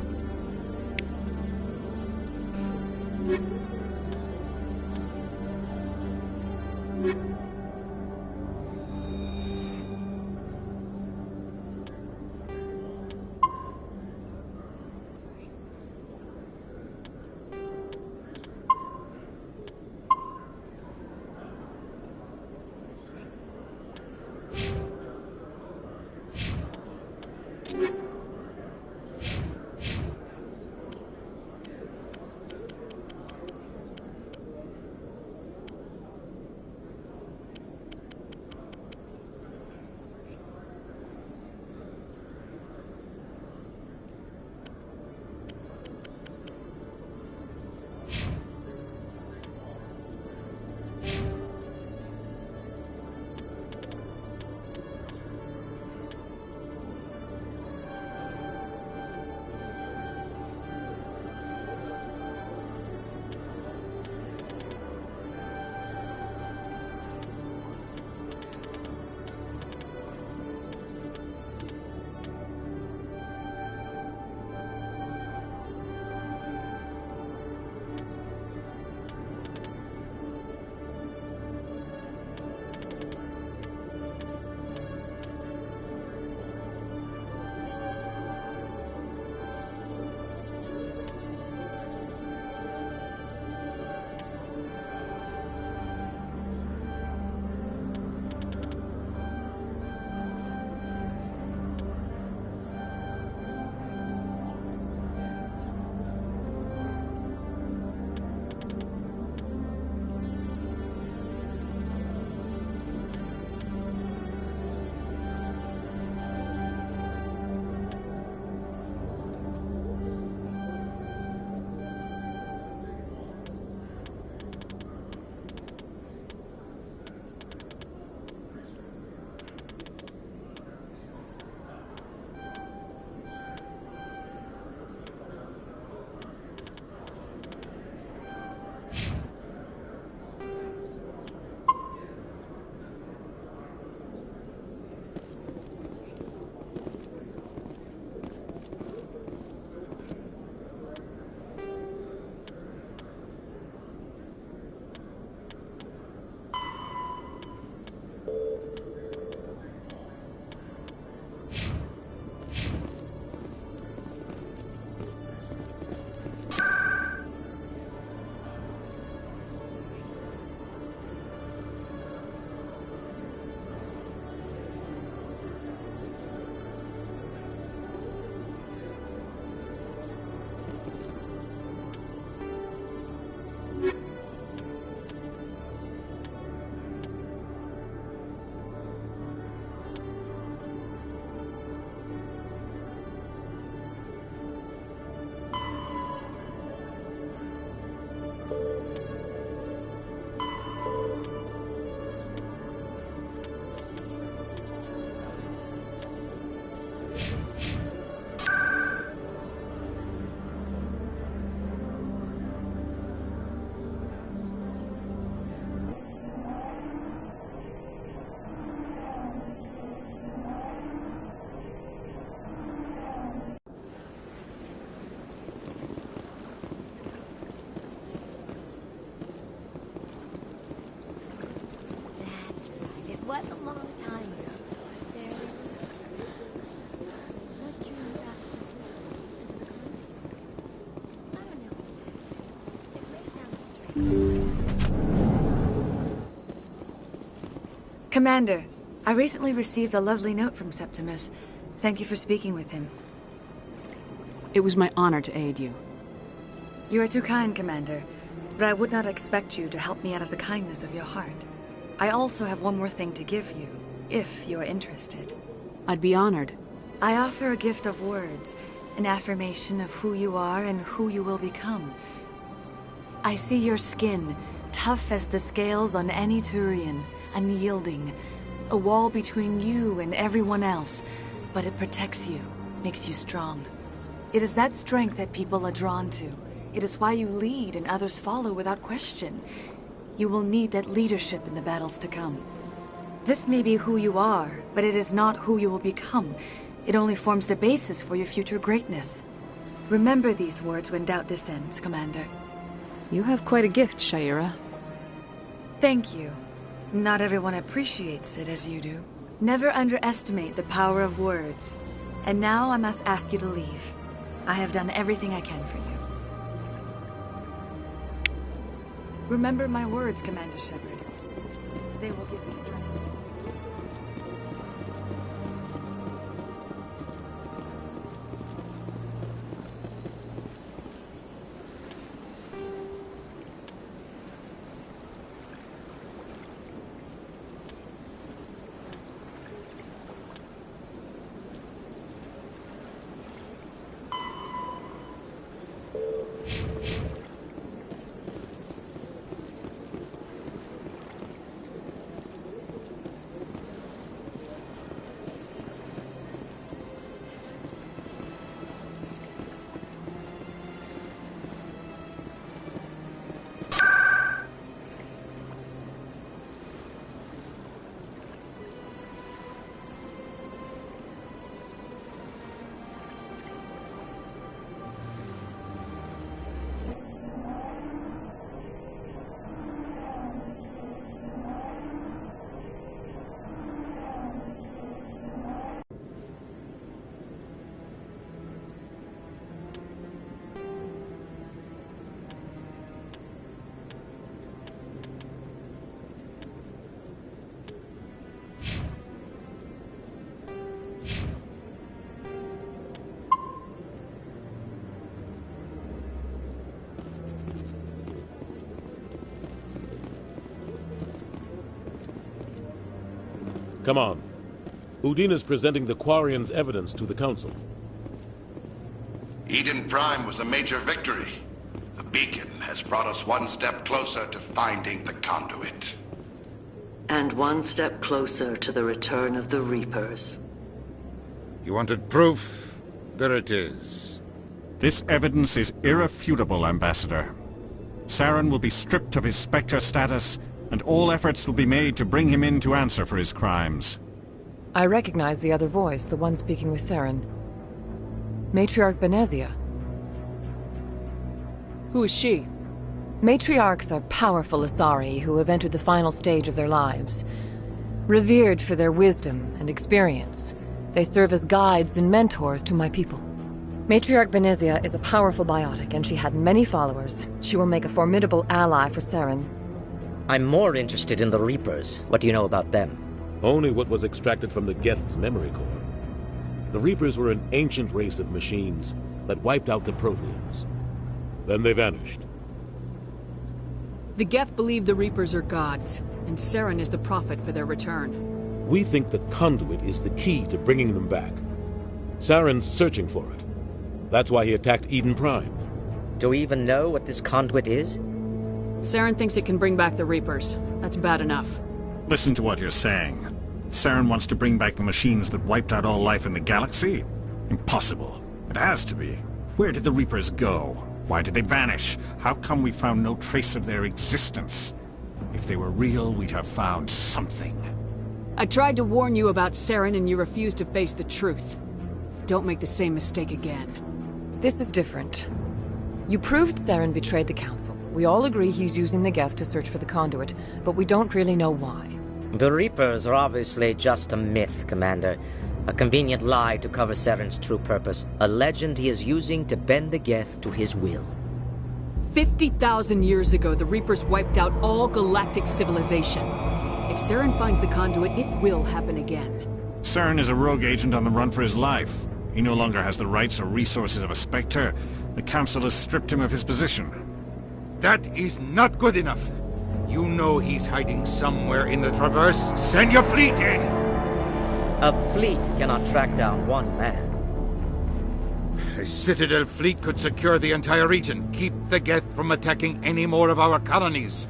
Commander, I recently received a lovely note from Septimus. Thank you for speaking with him. It was my honor to aid you. You are too kind, Commander, but I would not expect you to help me out of the kindness of your heart. I also have one more thing to give you, if you are interested. I'd be honored. I offer a gift of words, an affirmation of who you are and who you will become. I see your skin, tough as the scales on any Turian, unyielding, a wall between you and everyone else, but it protects you, makes you strong. It is that strength that people are drawn to. It is why you lead and others follow without question. You will need that leadership in the battles to come. This may be who you are, but it is not who you will become. It only forms the basis for your future greatness. Remember these words when doubt descends, Commander. You have quite a gift, Sha'ira. Thank you. Not everyone appreciates it as you do. Never underestimate the power of words. And now I must ask you to leave. I have done everything I can for you. Remember my words, Commander Shepard. They will give you strength. Come on. Udina's presenting the Quarian's evidence to the Council. Eden Prime was a major victory. The beacon has brought us one step closer to finding the conduit. And one step closer to the return of the Reapers. You wanted proof? There it is. This evidence is irrefutable, Ambassador. Saren will be stripped of his Spectre status, and all efforts will be made to bring him in to answer for his crimes. I recognize the other voice, the one speaking with Saren. Matriarch Benezia. Who is she? Matriarchs are powerful Asari who have entered the final stage of their lives. Revered for their wisdom and experience, they serve as guides and mentors to my people. Matriarch Benezia is a powerful biotic, and she had many followers. She will make a formidable ally for Saren. I'm more interested in the Reapers. What do you know about them? Only what was extracted from the Geth's memory core. The Reapers were an ancient race of machines that wiped out the Protheans. Then they vanished. The Geth believe the Reapers are gods, and Saren is the prophet for their return. We think the conduit is the key to bringing them back. Saren's searching for it. That's why he attacked Eden Prime. Do we even know what this conduit is? Saren thinks it can bring back the Reapers. That's bad enough. Listen to what you're saying. Saren wants to bring back the machines that wiped out all life in the galaxy? Impossible. It has to be. Where did the Reapers go? Why did they vanish? How come we found no trace of their existence? If they were real, we'd have found something. I tried to warn you about Saren and you refused to face the truth. Don't make the same mistake again. This is different. You proved Saren betrayed the Council. We all agree he's using the Geth to search for the conduit, but we don't really know why. The Reapers are obviously just a myth, Commander. A convenient lie to cover Saren's true purpose. A legend he is using to bend the Geth to his will. 50,000 years ago, the Reapers wiped out all galactic civilization. If Saren finds the conduit, it will happen again. Saren is a rogue agent on the run for his life. He no longer has the rights or resources of a Spectre. The Council has stripped him of his position. That is not good enough. You know he's hiding somewhere in the Traverse. Send your fleet in! A fleet cannot track down one man. A Citadel fleet could secure the entire region, keep the Geth from attacking any more of our colonies.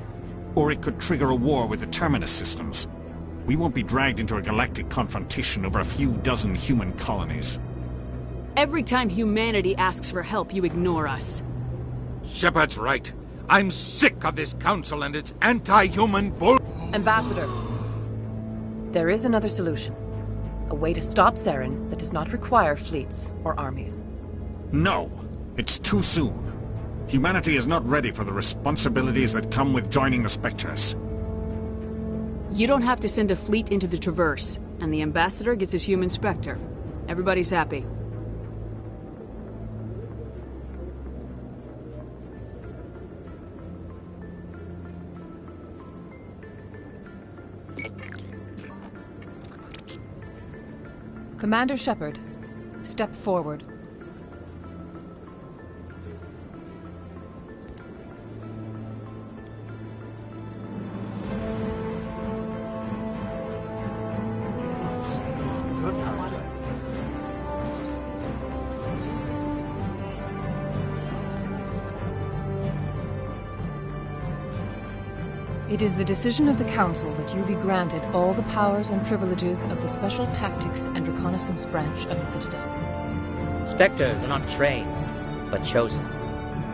Or it could trigger a war with the Terminus systems. We won't be dragged into a galactic confrontation over a few dozen human colonies. Every time humanity asks for help, you ignore us. Shepard's right. I'm sick of this council and its anti-human bull... Ambassador, there is another solution. A way to stop Saren that does not require fleets or armies. No, it's too soon. Humanity is not ready for the responsibilities that come with joining the Spectres. You don't have to send a fleet into the Traverse, and the Ambassador gets his human Spectre. Everybody's happy. Commander Shepard, step forward. It is the decision of the Council that you be granted all the powers and privileges of the Special Tactics and Reconnaissance branch of the Citadel. Spectres are not trained, but chosen.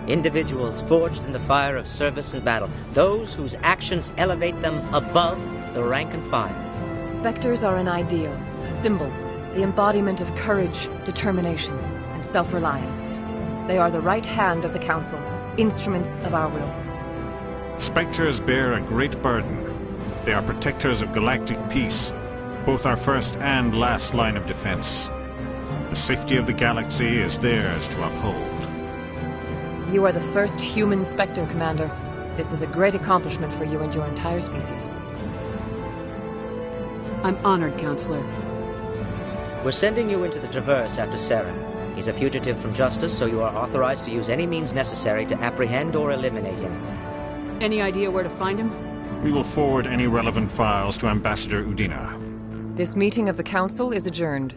Individuals forged in the fire of service and battle. Those whose actions elevate them above the rank and file. Spectres are an ideal, a symbol, the embodiment of courage, determination, and self-reliance. They are the right hand of the Council, instruments of our will. Spectres bear a great burden. They are protectors of galactic peace, both our first and last line of defense. The safety of the galaxy is theirs to uphold. You are the first human Spectre, Commander. This is a great accomplishment for you and your entire species. I'm honored, Counselor. We're sending you into the Traverse after Saren. He's a fugitive from justice, so you are authorized to use any means necessary to apprehend or eliminate him. Any idea where to find him? We will forward any relevant files to Ambassador Udina. This meeting of the Council is adjourned.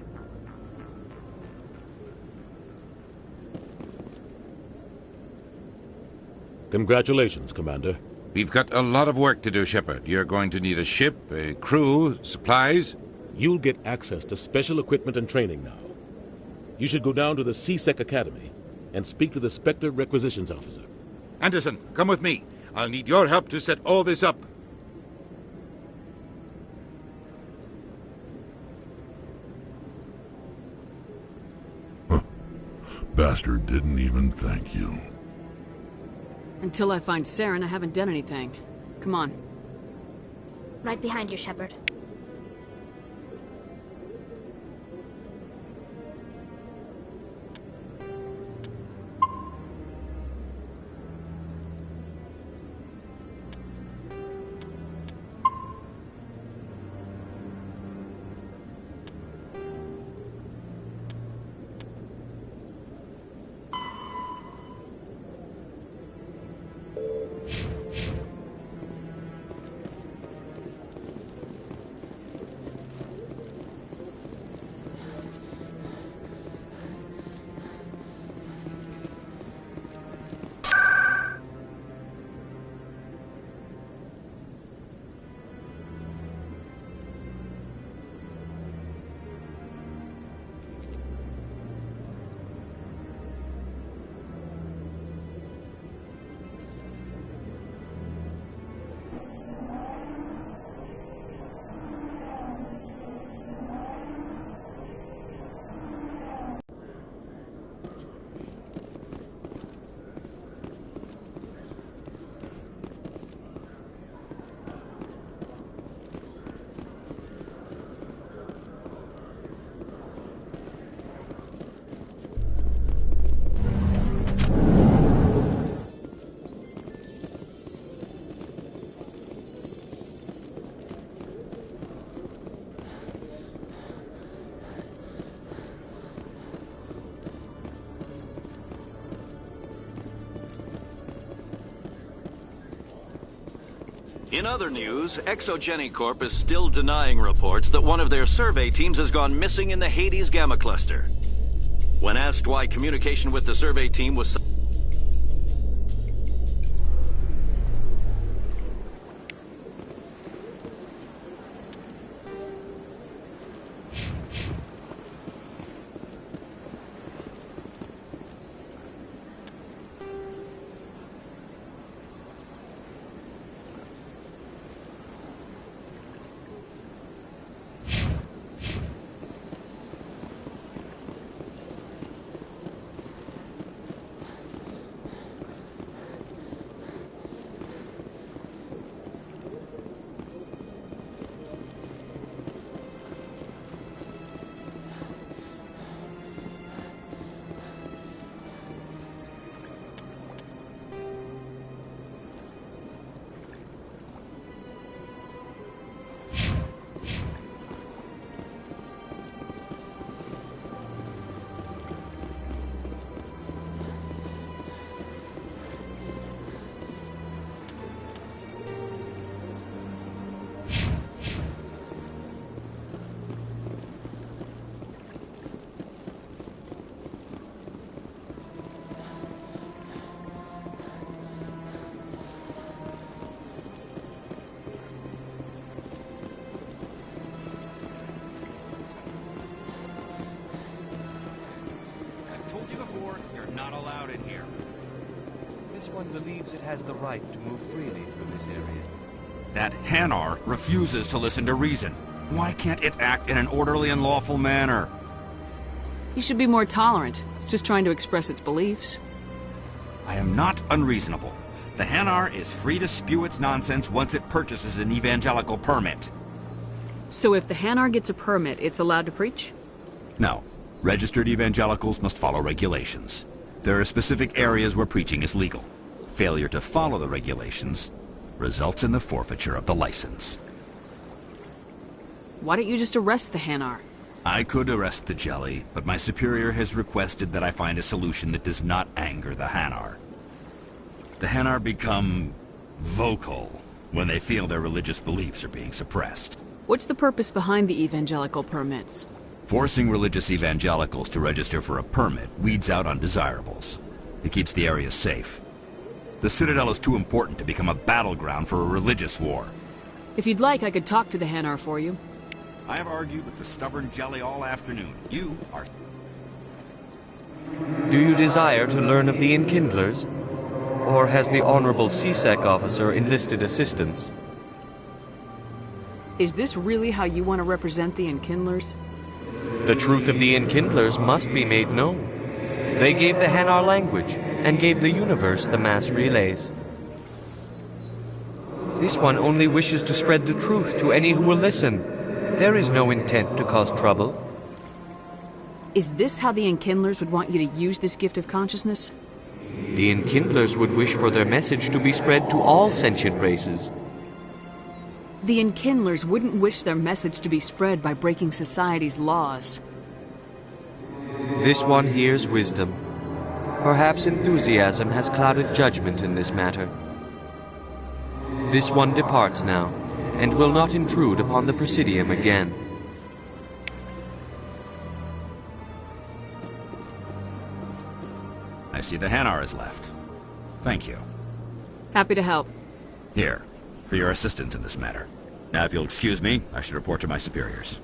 Congratulations, Commander. We've got a lot of work to do, Shepard. You're going to need a ship, a crew, supplies. You'll get access to special equipment and training now. You should go down to the C-Sec Academy and speak to the Spectre Requisitions Officer. Anderson, come with me. I'll need your help to set all this up. Bastard didn't even thank you. Until I find Saren, I haven't done anything. Come on. Right behind you, Shepard. In other news, Exogeny Corp is still denying reports that one of their survey teams has gone missing in the Hades Gamma Cluster. When asked why communication with the survey team was believes it has the right to move freely through this area. That Hanar refuses to listen to reason. Why can't it act in an orderly and lawful manner? You should be more tolerant. It's just trying to express its beliefs. I am not unreasonable. The Hanar is free to spew its nonsense once it purchases an evangelical permit. So if the Hanar gets a permit, it's allowed to preach? No. Registered evangelicals must follow regulations. There are specific areas where preaching is legal. Failure to follow the regulations results in the forfeiture of the license. Why don't you just arrest the Hanar? I could arrest the jelly, but my superior has requested that I find a solution that does not anger the Hanar. The Hanar become vocal when they feel their religious beliefs are being suppressed. What's the purpose behind the evangelical permits? Forcing religious evangelicals to register for a permit weeds out undesirables. It keeps the area safe. The Citadel is too important to become a battleground for a religious war. If you'd like, I could talk to the Hanar for you. I have argued with the stubborn jelly all afternoon. You are... Do you desire to learn of the Enkindlers? Or has the Honorable CSEC officer enlisted assistance? Is this really how you want to represent the Enkindlers? The truth of the Enkindlers must be made known. They gave the Hanar language, and gave the universe the mass relays. This one only wishes to spread the truth to any who will listen. There is no intent to cause trouble. Is this how the Enkindlers would want you to use this gift of consciousness? The Enkindlers would wish for their message to be spread to all sentient races. The Enkindlers wouldn't wish their message to be spread by breaking society's laws. This one hears wisdom. Perhaps enthusiasm has clouded judgment in this matter. This one departs now, and will not intrude upon the Presidium again. I see the Hanar is left. Thank you. Happy to help. Here, for your assistance in this matter. Now, if you'll excuse me, I should report to my superiors.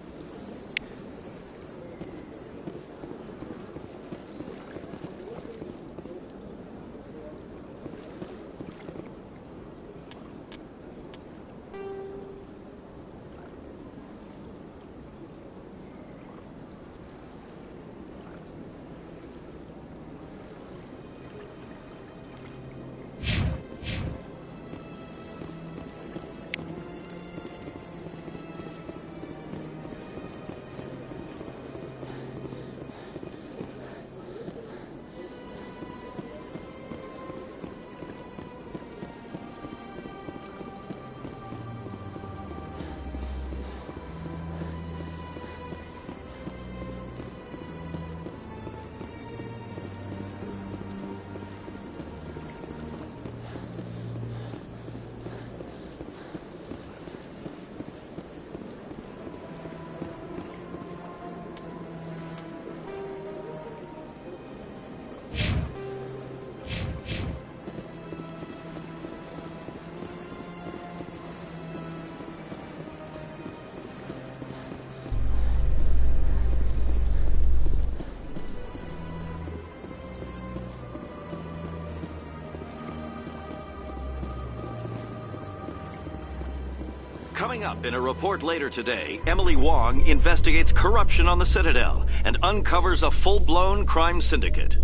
Coming up in a report later today, Emily Wong investigates corruption on the Citadel and uncovers a full-blown crime syndicate.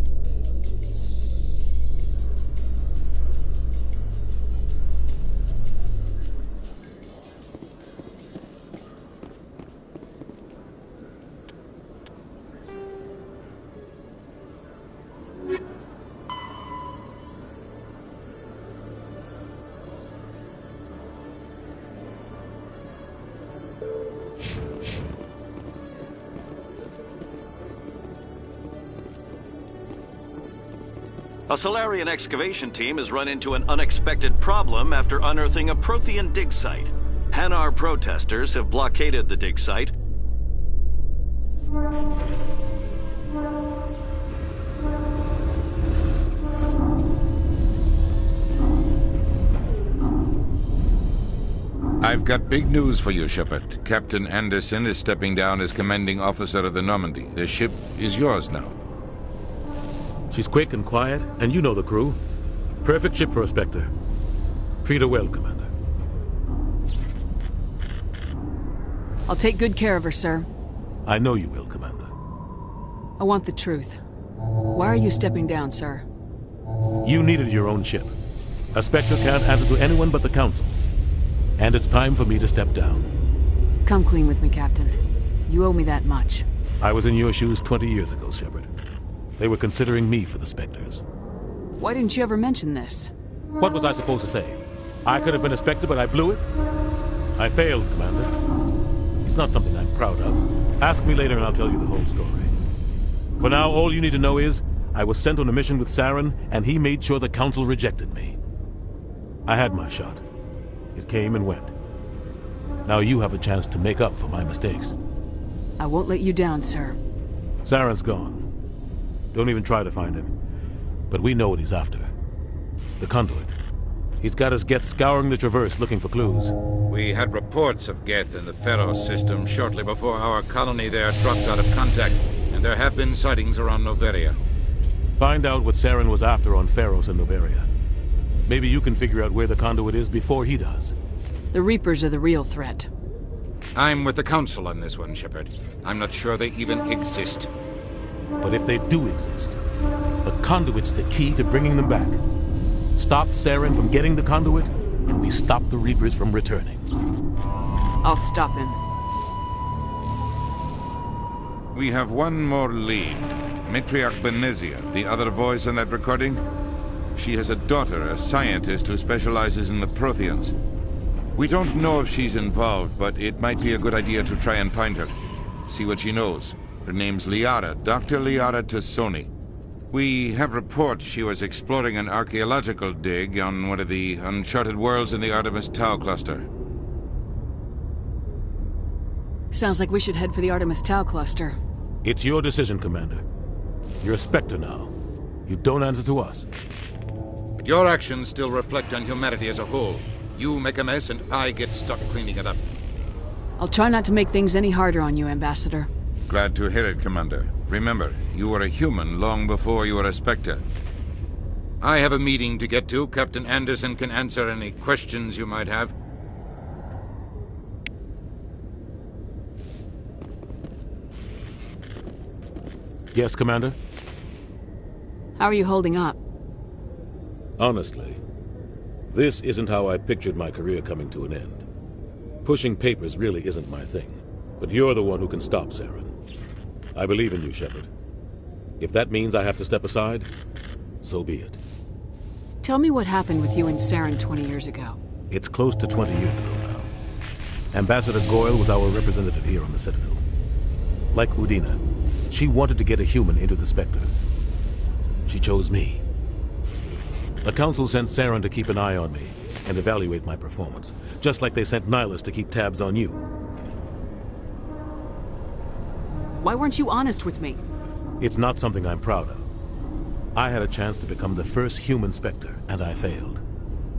A Solarian excavation team has run into an unexpected problem after unearthing a Prothean dig site. Hanar protesters have blockaded the dig site. I've got big news for you, Shepard. Captain Anderson is stepping down as commanding officer of the Normandy. The ship is yours now. She's quick and quiet, and you know the crew. Perfect ship for a Spectre. Treat her well, Commander. I'll take good care of her, sir. I know you will, Commander. I want the truth. Why are you stepping down, sir? You needed your own ship. A Spectre can't answer to anyone but the Council. And it's time for me to step down. Come clean with me, Captain. You owe me that much. I was in your shoes 20 years ago, Shepard. They were considering me for the Spectres. Why didn't you ever mention this? What was I supposed to say? I could have been a Spectre, but I blew it? I failed, Commander. It's not something I'm proud of. Ask me later and I'll tell you the whole story. For now, all you need to know is, I was sent on a mission with Saren, and he made sure the Council rejected me. I had my shot. It came and went. Now you have a chance to make up for my mistakes. I won't let you down, sir. Saren's gone. Don't even try to find him. But we know what he's after. The conduit. He's got his Geth scouring the Traverse looking for clues. We had reports of Geth in the Pharos system shortly before our colony there dropped out of contact, and there have been sightings around Noveria. Find out what Saren was after on Pharos and Noveria. Maybe you can figure out where the conduit is before he does. The Reapers are the real threat. I'm with the Council on this one, Shepard. I'm not sure they even exist. But if they do exist, the conduit's the key to bringing them back. Stop Saren from getting the conduit, and we stop the Reapers from returning. I'll stop him. We have one more lead. Matriarch Benezia, the other voice in that recording. She has a daughter, a scientist who specializes in the Protheans. We don't know if she's involved, but it might be a good idea to try and find her. See what she knows. Her name's Liara, Dr. Liara Tassoni. We have reports she was exploring an archaeological dig on one of the uncharted worlds in the Artemis Tau cluster. Sounds like we should head for the Artemis Tau cluster. It's your decision, Commander. You're a Spectre now. You don't answer to us. But your actions still reflect on humanity as a whole. You make a mess and I get stuck cleaning it up. I'll try not to make things any harder on you, Ambassador. Glad to hear it, Commander. Remember, you were a human long before you were a Spectre. I have a meeting to get to. Captain Anderson can answer any questions you might have. Yes, Commander? How are you holding up? Honestly, this isn't how I pictured my career coming to an end. Pushing papers really isn't my thing. But you're the one who can stop Saren. I believe in you, Shepard. If that means I have to step aside, so be it. Tell me what happened with you and Saren 20 years ago. It's close to 20 years ago now. Ambassador Goyle was our representative here on the Citadel. Like Udina, she wanted to get a human into the Spectres. She chose me. The Council sent Saren to keep an eye on me and evaluate my performance, just like they sent Nihilus to keep tabs on you. Why weren't you honest with me? It's not something I'm proud of. I had a chance to become the first human Spectre, and I failed.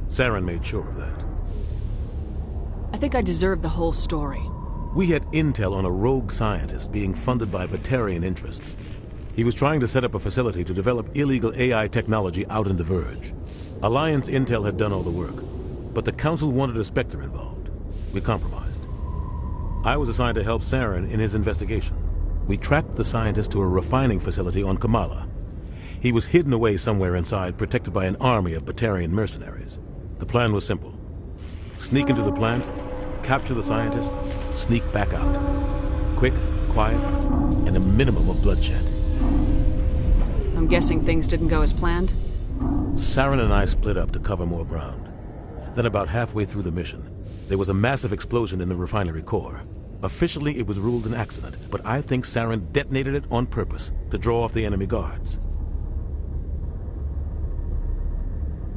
Saren made sure of that. I think I deserve the whole story. We had intel on a rogue scientist being funded by Batarian interests. He was trying to set up a facility to develop illegal AI technology out in the Verge. Alliance intel had done all the work, but the Council wanted a Spectre involved. We compromised. I was assigned to help Saren in his investigation. We tracked the scientist to a refining facility on Kamala. He was hidden away somewhere inside, protected by an army of Batarian mercenaries. The plan was simple. Sneak into the plant, capture the scientist, sneak back out. Quick, quiet, and a minimum of bloodshed. I'm guessing things didn't go as planned? Saren and I split up to cover more ground. Then about halfway through the mission, there was a massive explosion in the refinery core. Officially, it was ruled an accident, but I think Saren detonated it on purpose to draw off the enemy guards.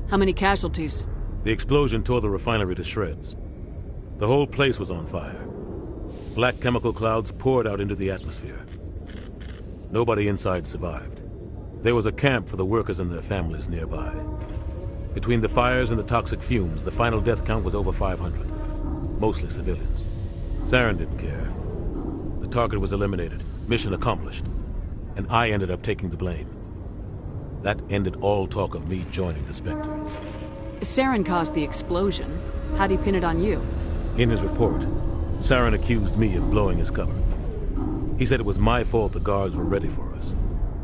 How many casualties? The explosion tore the refinery to shreds. The whole place was on fire. Black chemical clouds poured out into the atmosphere. Nobody inside survived. There was a camp for the workers and their families nearby. Between the fires and the toxic fumes, the final death count was over 500. Mostly civilians. Saren didn't care. The target was eliminated, mission accomplished. And I ended up taking the blame. That ended all talk of me joining the Spectres. Saren caused the explosion. How'd he pin it on you? In his report, Saren accused me of blowing his cover. He said it was my fault the guards were ready for us.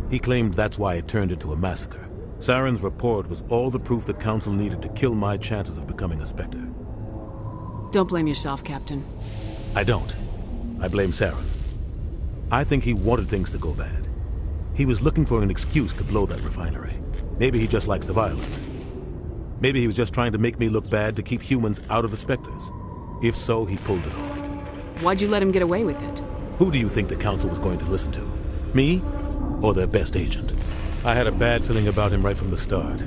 He claimed that's why it turned into a massacre. Saren's report was all the proof the Council needed to kill my chances of becoming a Spectre. Don't blame yourself, Captain. I don't. I blame Saren. I think he wanted things to go bad. He was looking for an excuse to blow that refinery. Maybe he just likes the violence. Maybe he was just trying to make me look bad to keep humans out of the Spectres. If so, he pulled it off. Why'd you let him get away with it? Who do you think the Council was going to listen to? Me? Or their best agent? I had a bad feeling about him right from the start.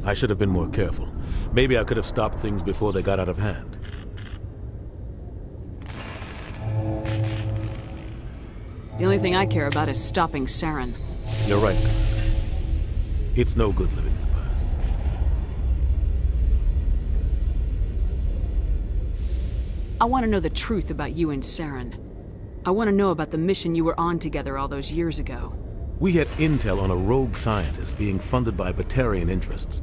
I should have been more careful. Maybe I could have stopped things before they got out of hand. The only thing I care about is stopping Saren. You're right. It's no good living in the past. I want to know the truth about you and Saren. I want to know about the mission you were on together all those years ago. We had intel on a rogue scientist being funded by Batarian interests.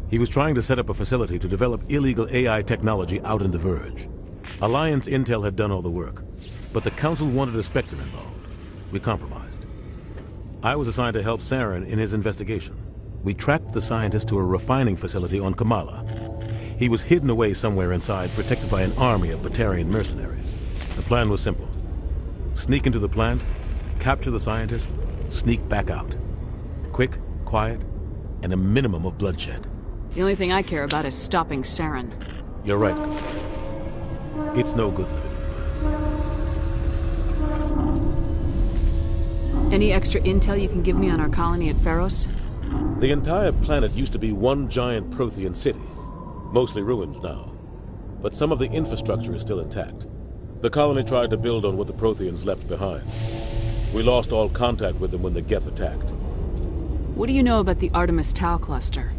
He was trying to set up a facility to develop illegal AI technology out in the Verge. Alliance intel had done all the work, but the Council wanted a Spectre involved. We compromised. I was assigned to help Saren in his investigation. We tracked the scientist to a refining facility on Kamala. He was hidden away somewhere inside, protected by an army of Batarian mercenaries. The plan was simple. Sneak into the plant, capture the scientist, sneak back out. Quick, quiet, and a minimum of bloodshed. The only thing I care about is stopping Saren. You're right, Commander. It's no good living in the past. Any extra intel you can give me on our colony at Pharos? The entire planet used to be one giant Prothean city. Mostly ruins now. But some of the infrastructure is still intact. The colony tried to build on what the Protheans left behind. We lost all contact with them when the Geth attacked. What do you know about the Artemis Tau cluster?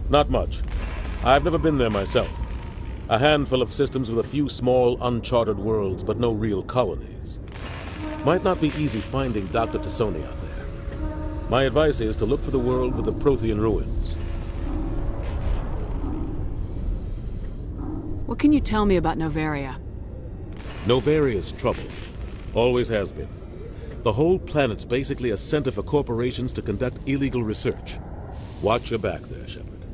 Not much. I've never been there myself. A handful of systems with a few small, uncharted worlds, but no real colonies. Might not be easy finding Dr. Tassoni out there. My advice is to look for the world with the Prothean ruins. What can you tell me about Novaria? Novaria's trouble. Always has been. The whole planet's basically a center for corporations to conduct illegal research. Watch your back there, Shepard.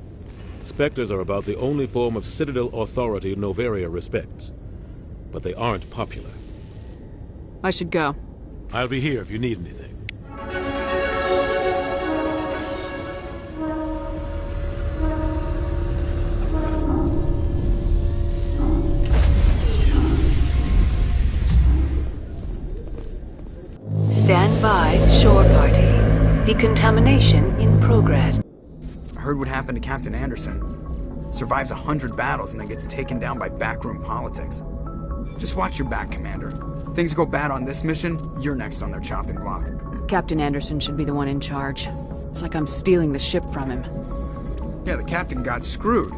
Spectres are about the only form of Citadel authority Novaria respects. But they aren't popular. I should go. I'll be here if you need anything. Stand by, shore party. Decontamination in progress. I heard what happened to Captain Anderson. Survives 100 battles and then gets taken down by backroom politics. Just watch your back, Commander. Things go bad on this mission, you're next on their chopping block. Captain Anderson should be the one in charge. It's like I'm stealing the ship from him. Yeah, the captain got screwed.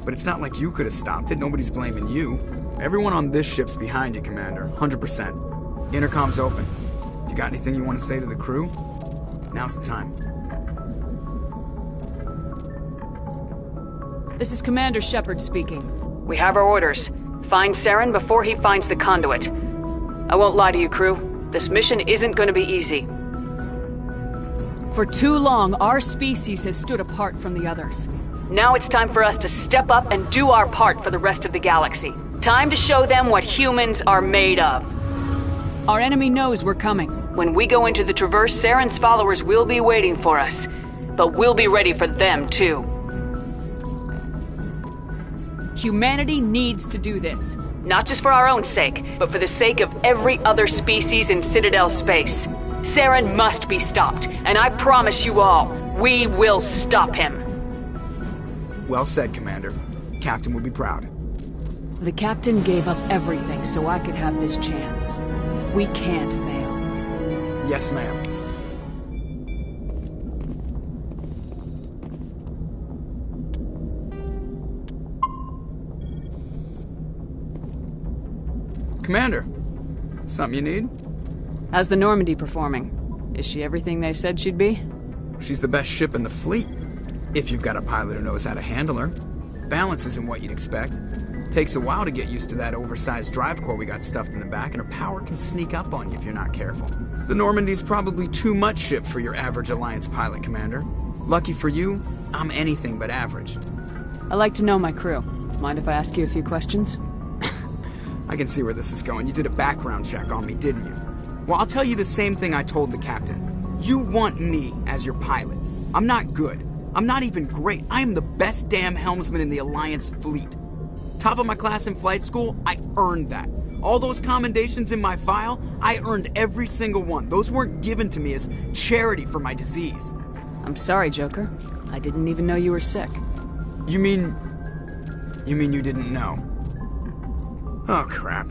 But it's not like you could have stopped it. Nobody's blaming you. Everyone on this ship's behind you, Commander. 100%. Intercom's open. If you got anything you want to say to the crew, now's the time. This is Commander Shepard speaking. We have our orders. find Saren before he finds the conduit. I won't lie to you, crew. This mission isn't going to be easy. For too long, our species has stood apart from the others. Now it's time for us to step up and do our part for the rest of the galaxy. Time to show them what humans are made of. Our enemy knows we're coming. When we go into the Traverse, Saren's followers will be waiting for us. But we'll be ready for them, too. Humanity needs to do this. Not just for our own sake, but for the sake of every other species in Citadel space. Saren must be stopped, and I promise you all, we will stop him. Well said, Commander. Captain will be proud. The Captain gave up everything so I could have this chance. We can't fail. Yes, ma'am. Commander, something you need? How's the Normandy performing? Is she everything they said she'd be? She's the best ship in the fleet. If you've got a pilot who knows how to handle her. Balance isn't what you'd expect. Takes a while to get used to that oversized drive core we got stuffed in the back, and her power can sneak up on you if you're not careful. The Normandy's probably too much ship for your average Alliance pilot, Commander. Lucky for you, I'm anything but average. I like to know my crew. Mind if I ask you a few questions? I can see where this is going. You did a background check on me, didn't you? Well, I'll tell you the same thing I told the captain. You want me as your pilot. I'm not good. I'm not even great. I am the best damn helmsman in the Alliance fleet. Top of my class in flight school, I earned that. All those commendations in my file, I earned every single one. Those weren't given to me as charity for my disease. I'm sorry, Joker. I didn't even know you were sick. You mean you didn't know? Oh, crap.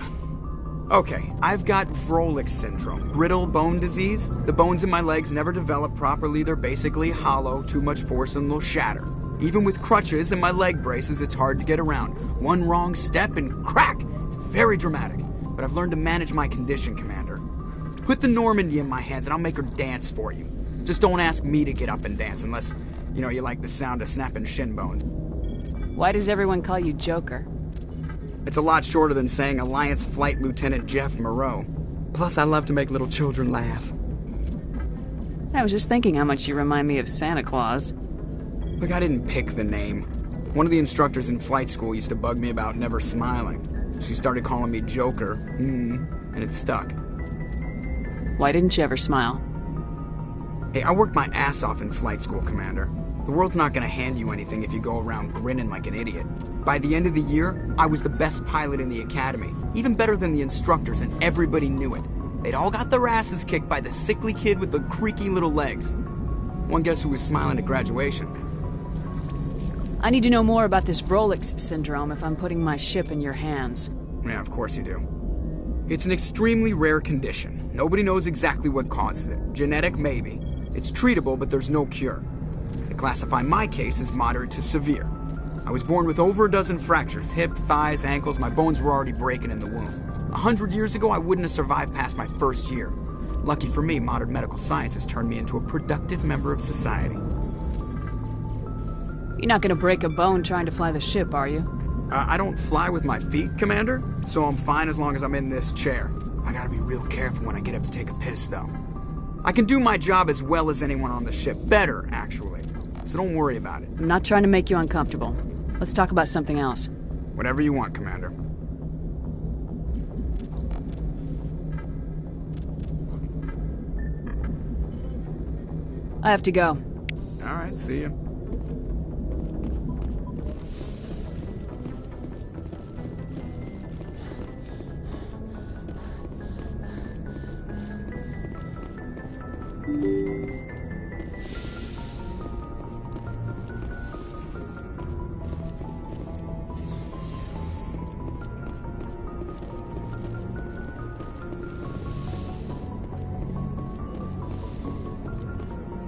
Okay, I've got Wrex syndrome, brittle bone disease. The bones in my legs never develop properly. They're basically hollow, too much force and they'll shatter. Even with crutches and my leg braces, it's hard to get around. One wrong step and crack! It's very dramatic. But I've learned to manage my condition, Commander. Put the Normandy in my hands and I'll make her dance for you. Just don't ask me to get up and dance unless, you like the sound of snapping shin bones. Why does everyone call you Joker? It's a lot shorter than saying Alliance Flight Lieutenant Jeff Moreau. Plus, I love to make little children laugh. I was just thinking how much you remind me of Santa Claus. Look, I didn't pick the name. One of the instructors in flight school used to bug me about never smiling. She started calling me Joker, and it stuck. Why didn't you ever smile? Hey, I worked my ass off in flight school, Commander. The world's not gonna hand you anything if you go around grinning like an idiot. By the end of the year, I was the best pilot in the academy, even better than the instructors, and everybody knew it. They'd all got their asses kicked by the sickly kid with the creaky little legs. One guess who was smiling at graduation? I need to know more about this Wrex syndrome if I'm putting my ship in your hands. Yeah, of course you do. It's an extremely rare condition. Nobody knows exactly what causes it. Genetic, maybe. It's treatable, but there's no cure. They classify my case as moderate to severe. I was born with over a dozen fractures, hip, thighs, ankles. My bones were already breaking in the womb. 100 years ago, I wouldn't have survived past my first year. Lucky for me, modern medical science has turned me into a productive member of society. You're not gonna break a bone trying to fly the ship, are you? I don't fly with my feet, Commander, so I'm fine as long as I'm in this chair. I gotta be real careful when I get up to take a piss, though. I can do my job as well as anyone on the ship. Better, actually. So don't worry about it. I'm not trying to make you uncomfortable. Let's talk about something else. Whatever you want, Commander. I have to go. All right, see ya.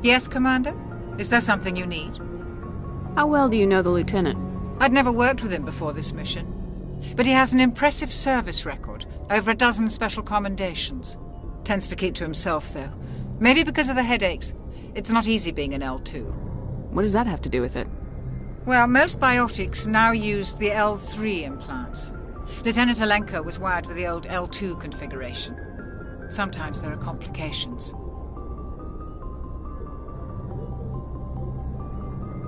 Yes, Commander? Is there something you need? How well do you know the Lieutenant? I'd never worked with him before this mission. But he has an impressive service record, over a dozen special commendations. Tends to keep to himself, though. Maybe because of the headaches. It's not easy being an L2. What does that have to do with it? Well, most biotics now use the L3 implants. Lieutenant Alenko was wired with the old L2 configuration. Sometimes there are complications.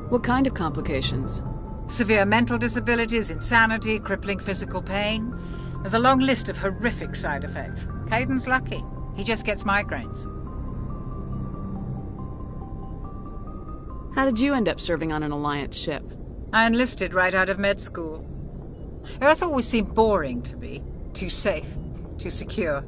What kind of complications? Severe mental disabilities, insanity, crippling physical pain. There's a long list of horrific side effects. Caden's lucky. He just gets migraines. How did you end up serving on an Alliance ship? I enlisted right out of med school. Earth always seemed boring to me. Too safe, too secure.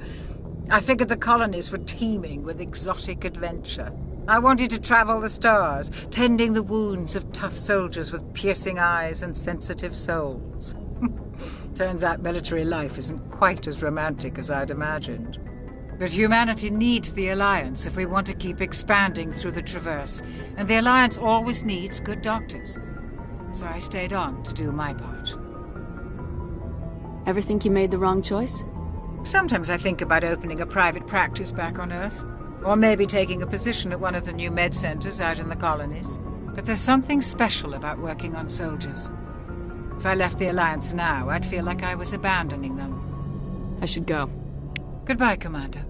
I figured the colonies were teeming with exotic adventure. I wanted to travel the stars, tending the wounds of tough soldiers with piercing eyes and sensitive souls. Turns out military life isn't quite as romantic as I'd imagined. But humanity needs the Alliance if we want to keep expanding through the Traverse, and the Alliance always needs good doctors. So I stayed on to do my part. Ever think you made the wrong choice? Sometimes I think about opening a private practice back on Earth. Or maybe taking a position at one of the new med centers out in the colonies. But there's something special about working on soldiers. If I left the Alliance now, I'd feel like I was abandoning them. I should go. Goodbye, Commander.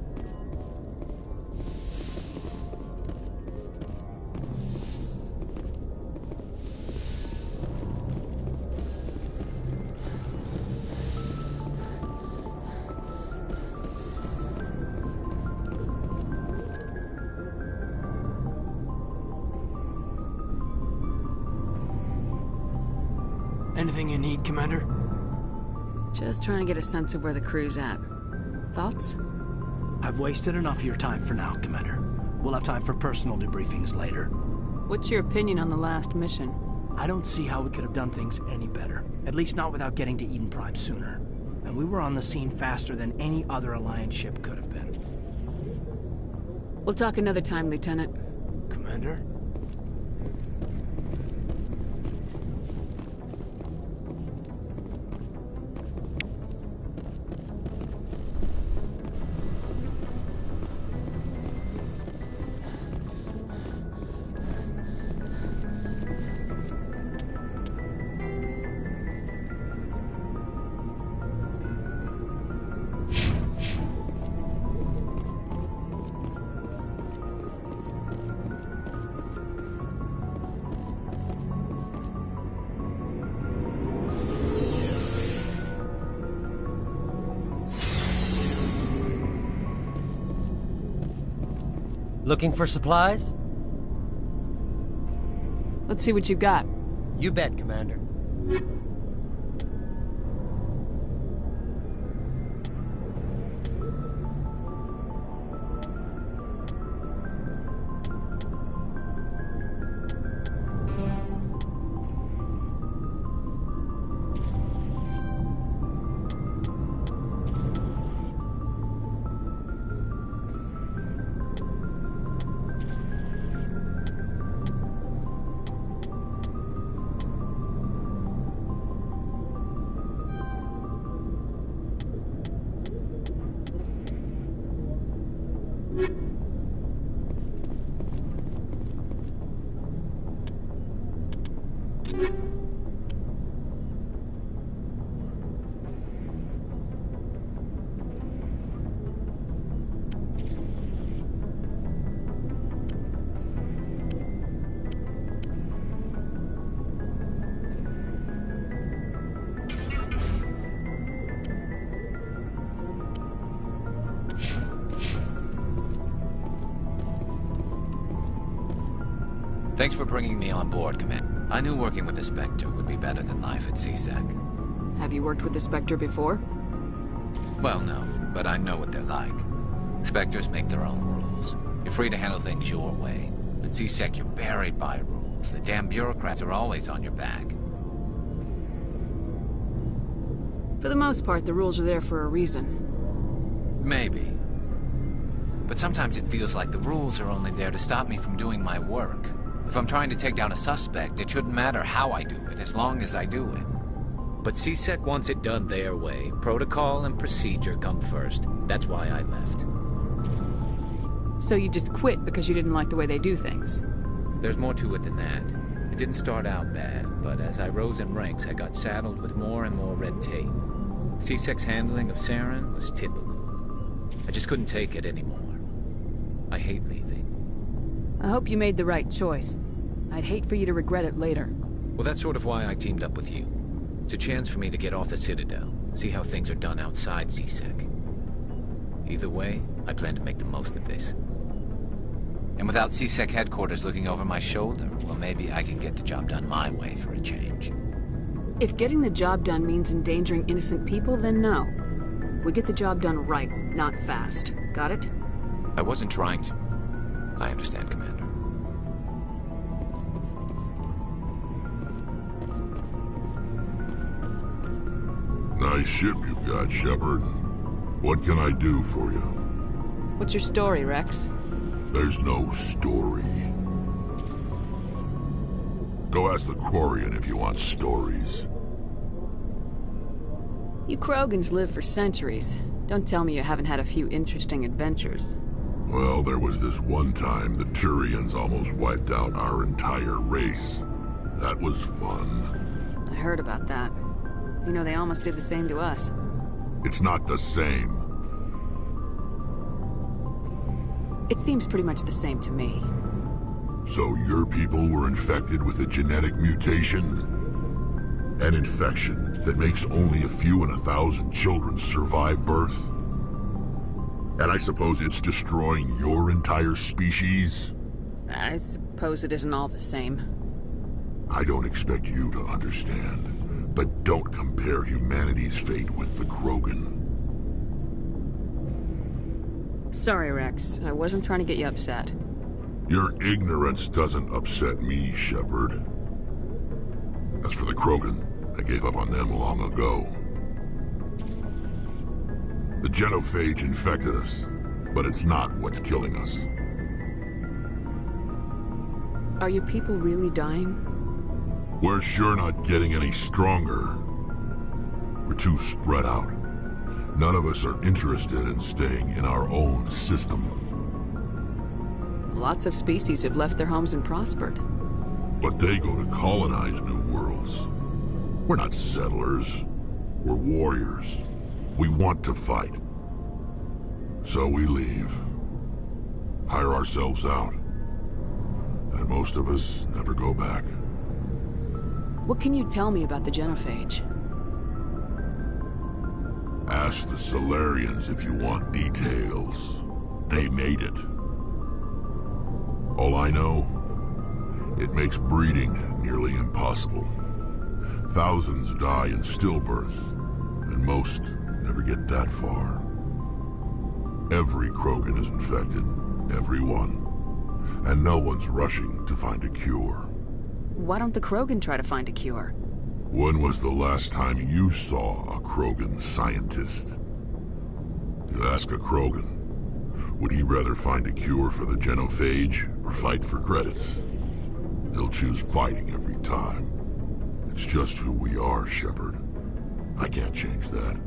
Anything you need, Commander? Just trying to get a sense of where the crew's at. Thoughts? I've wasted enough of your time for now, Commander. We'll have time for personal debriefings later. What's your opinion on the last mission? I don't see how we could have done things any better. At least not without getting to Eden Prime sooner. And we were on the scene faster than any other Alliance ship could have been. We'll talk another time, Lieutenant. Commander? Looking for supplies? Let's see what you got. You bet, Commander. Thanks for bringing me on board, Commander. I knew working with the Spectre would be better than life at CSEC. Have you worked with the Spectre before? Well, no, but I know what they're like. Spectres make their own rules. You're free to handle things your way. At CSEC, you're buried by rules. The damn bureaucrats are always on your back. For the most part, the rules are there for a reason. Maybe. But sometimes it feels like the rules are only there to stop me from doing my work. If I'm trying to take down a suspect, it shouldn't matter how I do it, as long as I do it. But CSEC wants it done their way. Protocol and procedure come first. That's why I left. So you just quit because you didn't like the way they do things? There's more to it than that. It didn't start out bad, but as I rose in ranks, I got saddled with more and more red tape. C-Sec's handling of Saren was typical. I just couldn't take it anymore. I hate leaving. I hope you made the right choice. I'd hate for you to regret it later. Well, that's sort of why I teamed up with you. It's a chance for me to get off the Citadel, see how things are done outside C-Sec. Either way, I plan to make the most of this. And without C-Sec headquarters looking over my shoulder, well, maybe I can get the job done my way for a change. If getting the job done means endangering innocent people, then no. We get the job done right, not fast. Got it? I wasn't trying to. I understand, Commander. Nice ship you've got, Shepard. What can I do for you? What's your story, Wrex? There's no story. Go ask the Quarian if you want stories. You Krogans live for centuries. Don't tell me you haven't had a few interesting adventures. Well, there was this one time the Turians almost wiped out our entire race. That was fun. I heard about that. You know, they almost did the same to us. It's not the same. It seems pretty much the same to me. So your people were infected with a genetic mutation? An infection that makes only a few in 1,000 children survive birth? And I suppose it's destroying your entire species? I suppose it isn't all the same. I don't expect you to understand, but don't compare humanity's fate with the Krogan. Sorry, Wrex. I wasn't trying to get you upset. Your ignorance doesn't upset me, Shepard. As for the Krogan, I gave up on them long ago. The genophage infected us, but it's not what's killing us. Are your people really dying? We're sure not getting any stronger. We're too spread out. None of us are interested in staying in our own system. Lots of species have left their homes and prospered. But they go to colonize new worlds. We're not settlers. We're warriors. We want to fight. So we leave. Hire ourselves out. And most of us never go back. What can you tell me about the genophage? Ask the Solarians if you want details. They made it. All I know, it makes breeding nearly impossible. Thousands die in stillbirth, and most never get that far. Every Krogan is infected, every one. And no one's rushing to find a cure. Why don't the Krogan try to find a cure? When was the last time you saw a Krogan scientist? You ask a Krogan, would he rather find a cure for the genophage or fight for credits? He'll choose fighting every time. It's just who we are, Shepard. I can't change that.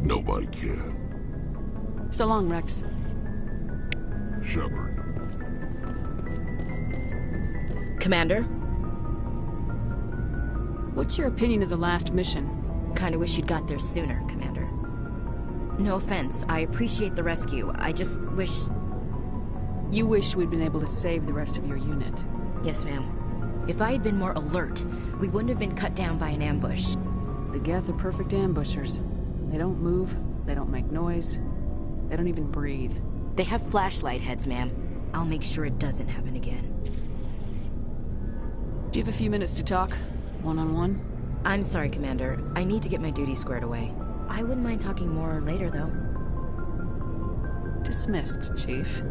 Nobody can. So long, Wrex. Shepard. Commander? What's your opinion of the last mission? Kinda wish you'd got there sooner, Commander. No offense, I appreciate the rescue. I just wish... You wish we'd been able to save the rest of your unit. Yes, ma'am. If I had been more alert, we wouldn't have been cut down by an ambush. The Geth are perfect ambushers. They don't move, they don't make noise, they don't even breathe. They have flashlight heads, ma'am. I'll make sure it doesn't happen again. Do you have a few minutes to talk? One-on-one? I'm sorry, Commander. I need to get my duties squared away. I wouldn't mind talking more later, though. Dismissed, Chief.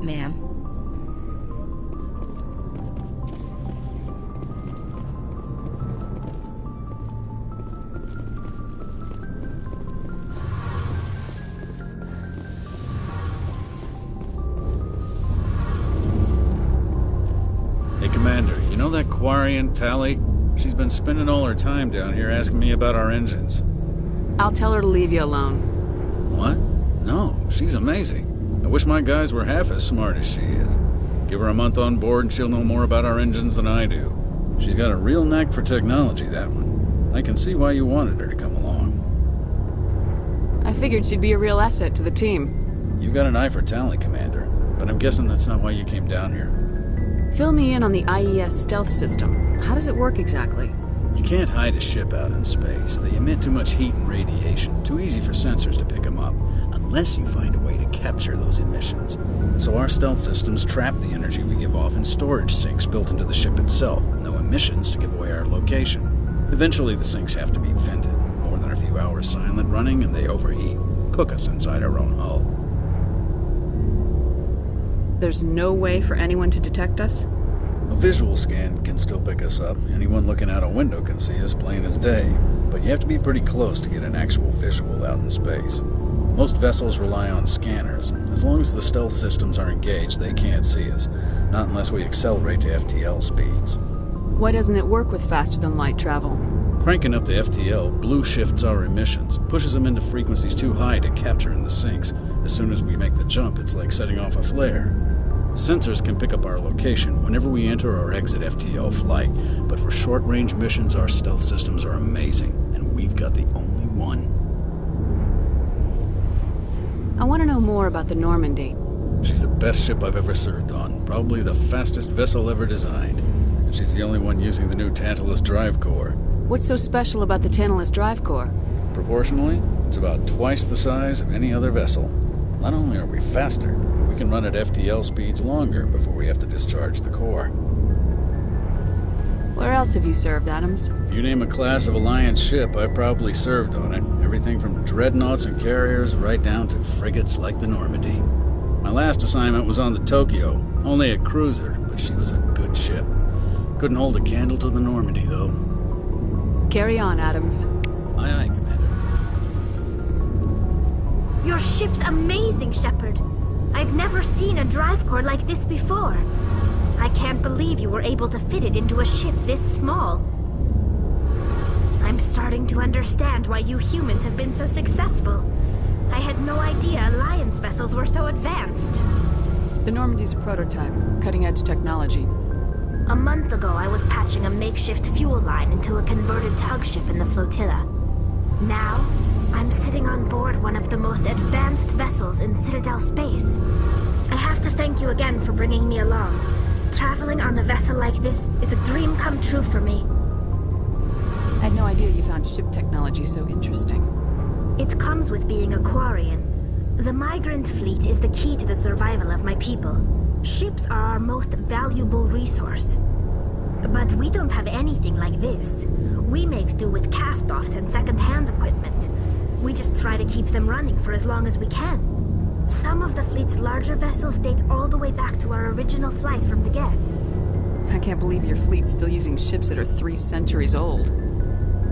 Ma'am. Hey, Commander, you know that Quarian, Tali? She's been spending all her time down here asking me about our engines. I'll tell her to leave you alone. What? No, she's amazing. I wish my guys were half as smart as she is. Give her a month on board and she'll know more about our engines than I do. She's got a real knack for technology, that one. I can see why you wanted her to come along. figured she'd be a real asset to the team. You got an eye for Tali, Commander, but I'm guessing that's not why you came down here. Fill me in on the IES stealth system. How does it work exactly? You can't hide a ship out in space. They emit too much heat and radiation. Too easy for sensors to pick them up, unless you find a way to capture those emissions. So our stealth systems trap the energy we give off in storage sinks built into the ship itself, with no emissions to give away our location. Eventually the sinks have to be vented. More than a few hours silent running and they overheat. Cook us inside our own hull. There's no way for anyone to detect us? A visual scan can still pick us up. Anyone looking out a window can see us plain as day. But you have to be pretty close to get an actual visual out in space. Most vessels rely on scanners. As long as the stealth systems are engaged, they can't see us. Not unless we accelerate to FTL speeds. Why doesn't it work with faster-than-light travel? Cranking up to FTL blue shifts our emissions, pushes them into frequencies too high to capture in the sinks. As soon as we make the jump, it's like setting off a flare. Sensors can pick up our location whenever we enter or exit FTL flight, but for short-range missions, our stealth systems are amazing, and we've got the only one. I want to know more about the Normandy. She's the best ship I've ever served on, probably the fastest vessel ever designed. And she's the only one using the new Tantalus drive core. What's so special about the Tantalus drive core? Proportionally, it's about twice the size of any other vessel. Not only are we faster, but we can run at FTL speeds longer before we have to discharge the core. Where else have you served, Adams? If you name a class of Alliance ship, I've probably served on it. Everything from dreadnoughts and carriers right down to frigates like the Normandy. My last assignment was on the Tokyo, only a cruiser, but she was a good ship. Couldn't hold a candle to the Normandy, though. Carry on, Adams. Aye, aye, Commander. Your ship's amazing, Shepard. I've never seen a drive core like this before. I can't believe you were able to fit it into a ship this small. I'm starting to understand why you humans have been so successful. I had no idea Alliance vessels were so advanced. The Normandy's a prototype, cutting-edge technology. A month ago, I was patching a makeshift fuel line into a converted tug ship in the flotilla. Now, I'm sitting on board one of the most advanced vessels in Citadel space. I have to thank you again for bringing me along. Traveling on a vessel like this is a dream come true for me. I had no idea you found ship technology so interesting. It comes with being a Quarian. The migrant fleet is the key to the survival of my people. Ships are our most valuable resource. But we don't have anything like this. We make do with cast-offs and second-hand equipment. We just try to keep them running for as long as we can. Some of the fleet's larger vessels date all the way back to our original flight from the get. I can't believe your fleet's still using ships that are 3 centuries old.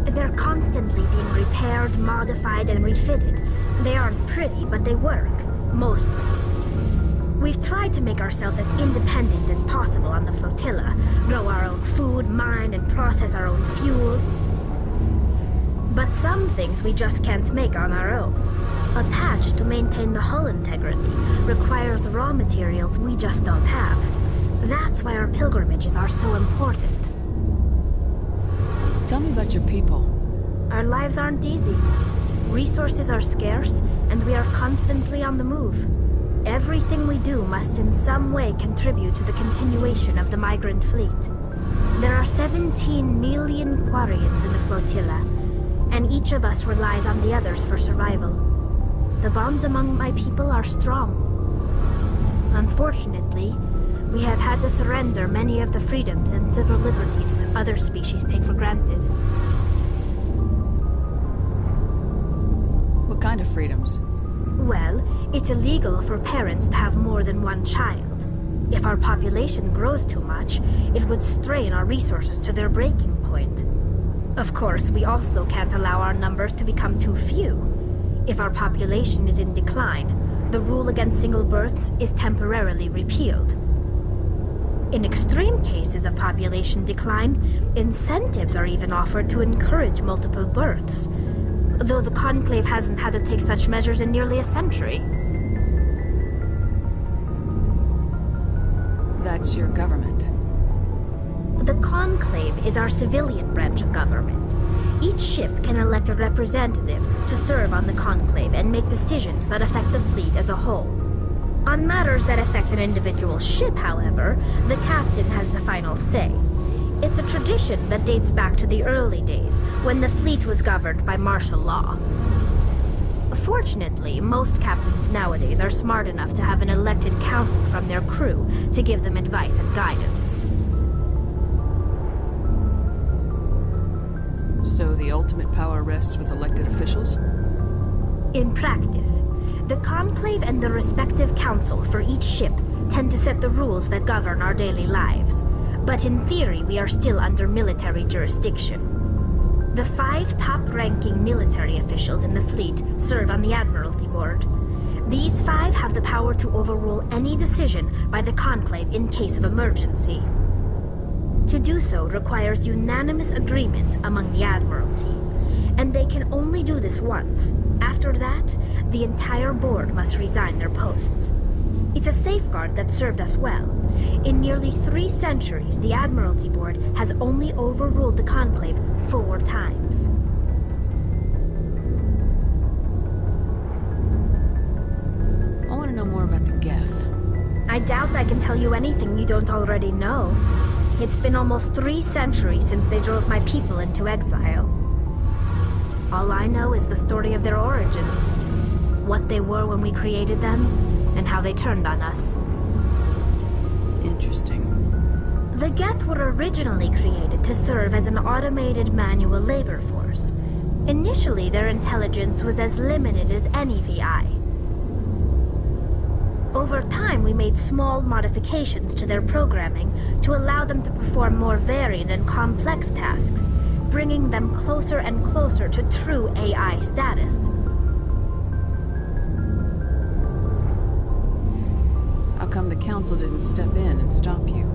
They're constantly being repaired, modified, and refitted. They aren't pretty, but they work. Mostly. We've tried to make ourselves as independent as possible on the flotilla. Grow our own food, mine, and process our own fuel. But some things we just can't make on our own. A patch to maintain the hull integrity requires raw materials we just don't have. That's why our pilgrimages are so important. Tell me about your people. Our lives aren't easy. Resources are scarce, and we are constantly on the move. Everything we do must in some way contribute to the continuation of the migrant fleet. There are 17 million Quarians in the flotilla, and each of us relies on the others for survival. The bonds among my people are strong. Unfortunately, we have had to surrender many of the freedoms and civil liberties other species take for granted. What kind of freedoms? Well, it's illegal for parents to have more than one child. If our population grows too much, it would strain our resources to their breaking point. Of course, we also can't allow our numbers to become too few. If our population is in decline, the rule against single births is temporarily repealed. In extreme cases of population decline, incentives are even offered to encourage multiple births, though the Conclave hasn't had to take such measures in nearly a century. That's your government. The Conclave is our civilian branch of government. Each ship can elect a representative to serve on the Conclave and make decisions that affect the fleet as a whole. On matters that affect an individual ship, however, the captain has the final say. It's a tradition that dates back to the early days, when the fleet was governed by martial law. Fortunately, most captains nowadays are smart enough to have an elected council from their crew to give them advice and guidance. So the ultimate power rests with elected officials? In practice, the Conclave and the respective council for each ship tend to set the rules that govern our daily lives. But in theory, we are still under military jurisdiction. The 5 top-ranking military officials in the fleet serve on the Admiralty Board. These 5 have the power to overrule any decision by the Conclave in case of emergency. To do so requires unanimous agreement among the Admiralty, and they can only do this once. After that, the entire board must resign their posts. It's a safeguard that served us well. In nearly 3 centuries, the Admiralty Board has only overruled the Conclave 4 times. I want to know more about the Geth. I doubt I can tell you anything you don't already know. It's been almost 3 centuries since they drove my people into exile. All I know is the story of their origins, what they were when we created them, and how they turned on us. Interesting. The Geth were originally created to serve as an automated manual labor force. Initially, their intelligence was as limited as any VI. Over time, we made small modifications to their programming to allow them to perform more varied and complex tasks, bringing them closer and closer to true AI status. How come the Council didn't step in and stop you?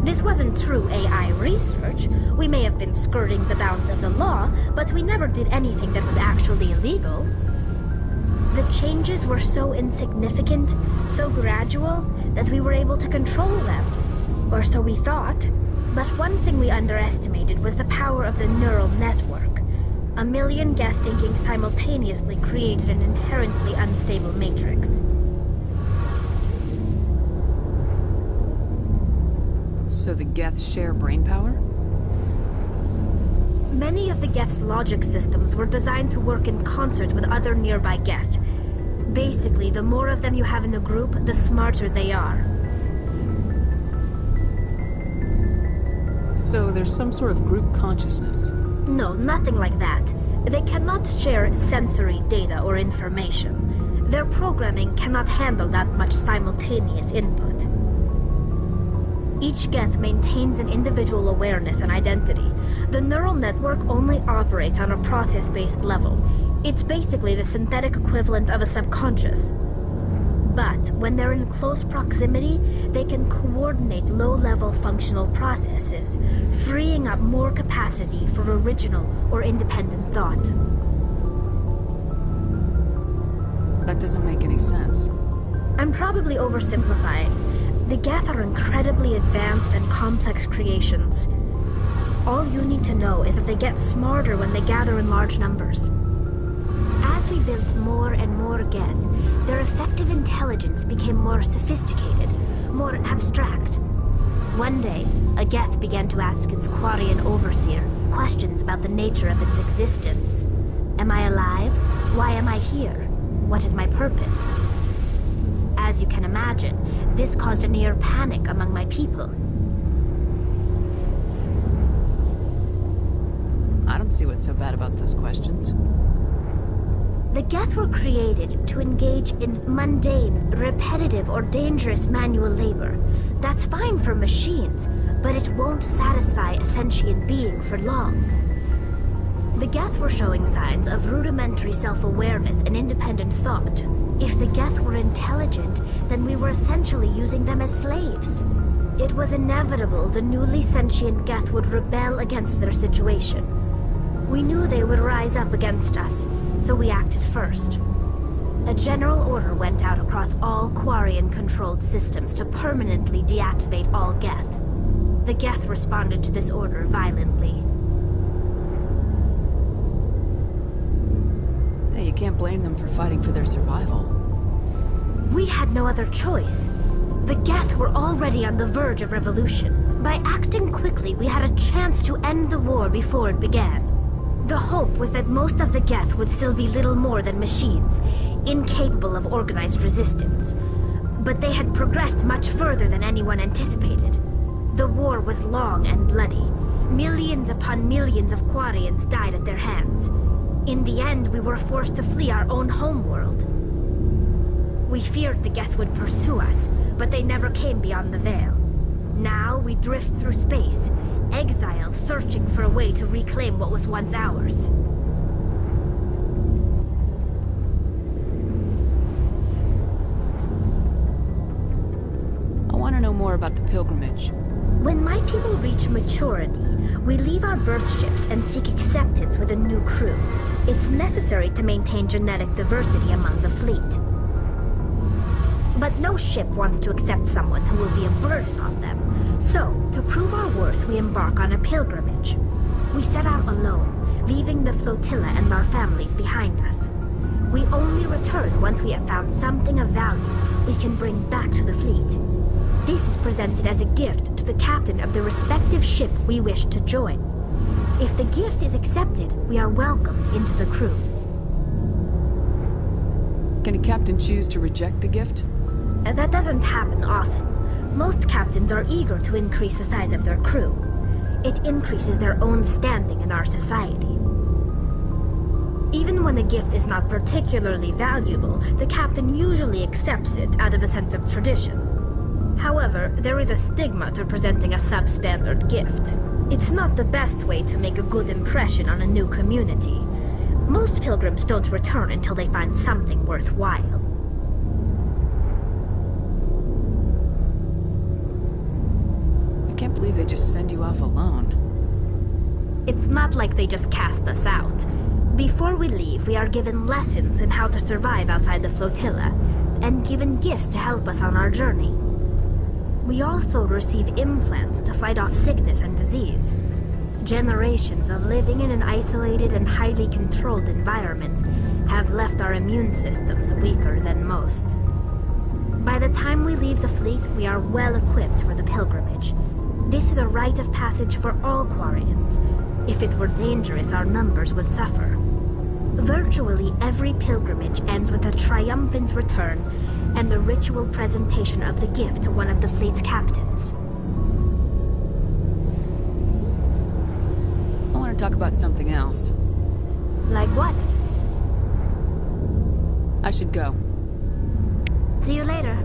This wasn't true AI research. We may have been skirting the bounds of the law, but we never did anything that was actually illegal. The changes were so insignificant, so gradual, that we were able to control them. Or so we thought. But one thing we underestimated was the power of the neural network. A million Geth thinking simultaneously created an inherently unstable matrix. So the Geth share brain power? Many of the Geth's logic systems were designed to work in concert with other nearby Geth. Basically, the more of them you have in the group, the smarter they are. So there's some sort of group consciousness? No, nothing like that. They cannot share sensory data or information. Their programming cannot handle that much simultaneous input. Each Geth maintains an individual awareness and identity. The neural network only operates on a process-based level. It's basically the synthetic equivalent of a subconscious. But when they're in close proximity, they can coordinate low-level functional processes, freeing up more capacity for original or independent thought. That doesn't make any sense. I'm probably oversimplifying. The Geth are incredibly advanced and complex creations. All you need to know is that they get smarter when they gather in large numbers. As we built more and more Geth, their effective intelligence became more sophisticated, more abstract. One day, a Geth began to ask its Quarian overseer questions about the nature of its existence. Am I alive? Why am I here? What is my purpose? As you can imagine, this caused a near panic among my people. I don't see what's so bad about those questions. The Geth were created to engage in mundane, repetitive, or dangerous manual labor. That's fine for machines, but it won't satisfy a sentient being for long. The Geth were showing signs of rudimentary self-awareness and independent thought. If the Geth were intelligent, then we were essentially using them as slaves. It was inevitable the newly sentient Geth would rebel against their situation. We knew they would rise up against us, so we acted first. A general order went out across all Quarian-controlled systems to permanently deactivate all Geth. The Geth responded to this order violently. can't blame them for fighting for their survival. We had no other choice. The Geth were already on the verge of revolution. By acting quickly, we had a chance to end the war before it began. The hope was that most of the Geth would still be little more than machines, incapable of organized resistance. But they had progressed much further than anyone anticipated. The war was long and bloody. Millions upon millions of Quarians died at their hands. In the end, we were forced to flee our own homeworld. We feared the Geth would pursue us, but they never came beyond the Veil. Now we drift through space, exiled, searching for a way to reclaim what was once ours. I want to know more about the pilgrimage. When my people reach maturity, we leave our birth ships and seek acceptance with a new crew. It's necessary to maintain genetic diversity among the fleet. But no ship wants to accept someone who will be a burden on them. So, to prove our worth, we embark on a pilgrimage. We set out alone, leaving the flotilla and our families behind us. We only return once we have found something of value we can bring back to the fleet. This is presented as a gift to the captain of the respective ship we wish to join. If the gift is accepted, we are welcomed into the crew. Can a captain choose to reject the gift? That doesn't happen often. Most captains are eager to increase the size of their crew. It increases their own standing in our society. Even when a gift is not particularly valuable, the captain usually accepts it out of a sense of tradition. However, there is a stigma to presenting a substandard gift. It's not the best way to make a good impression on a new community. Most pilgrims don't return until they find something worthwhile. I can't believe they just send you off alone. It's not like they just cast us out. Before we leave, we are given lessons in how to survive outside the flotilla, and given gifts to help us on our journey. We also receive implants to fight off sickness and disease. Generations of living in an isolated and highly controlled environment have left our immune systems weaker than most. By the time we leave the fleet, we are well equipped for the pilgrimage. This is a rite of passage for all Quarians. If it were dangerous, our numbers would suffer. Virtually every pilgrimage ends with a triumphant return and the ritual presentation of the gift to one of the fleet's captains. I want to talk about something else. Like what? I should go. See you later.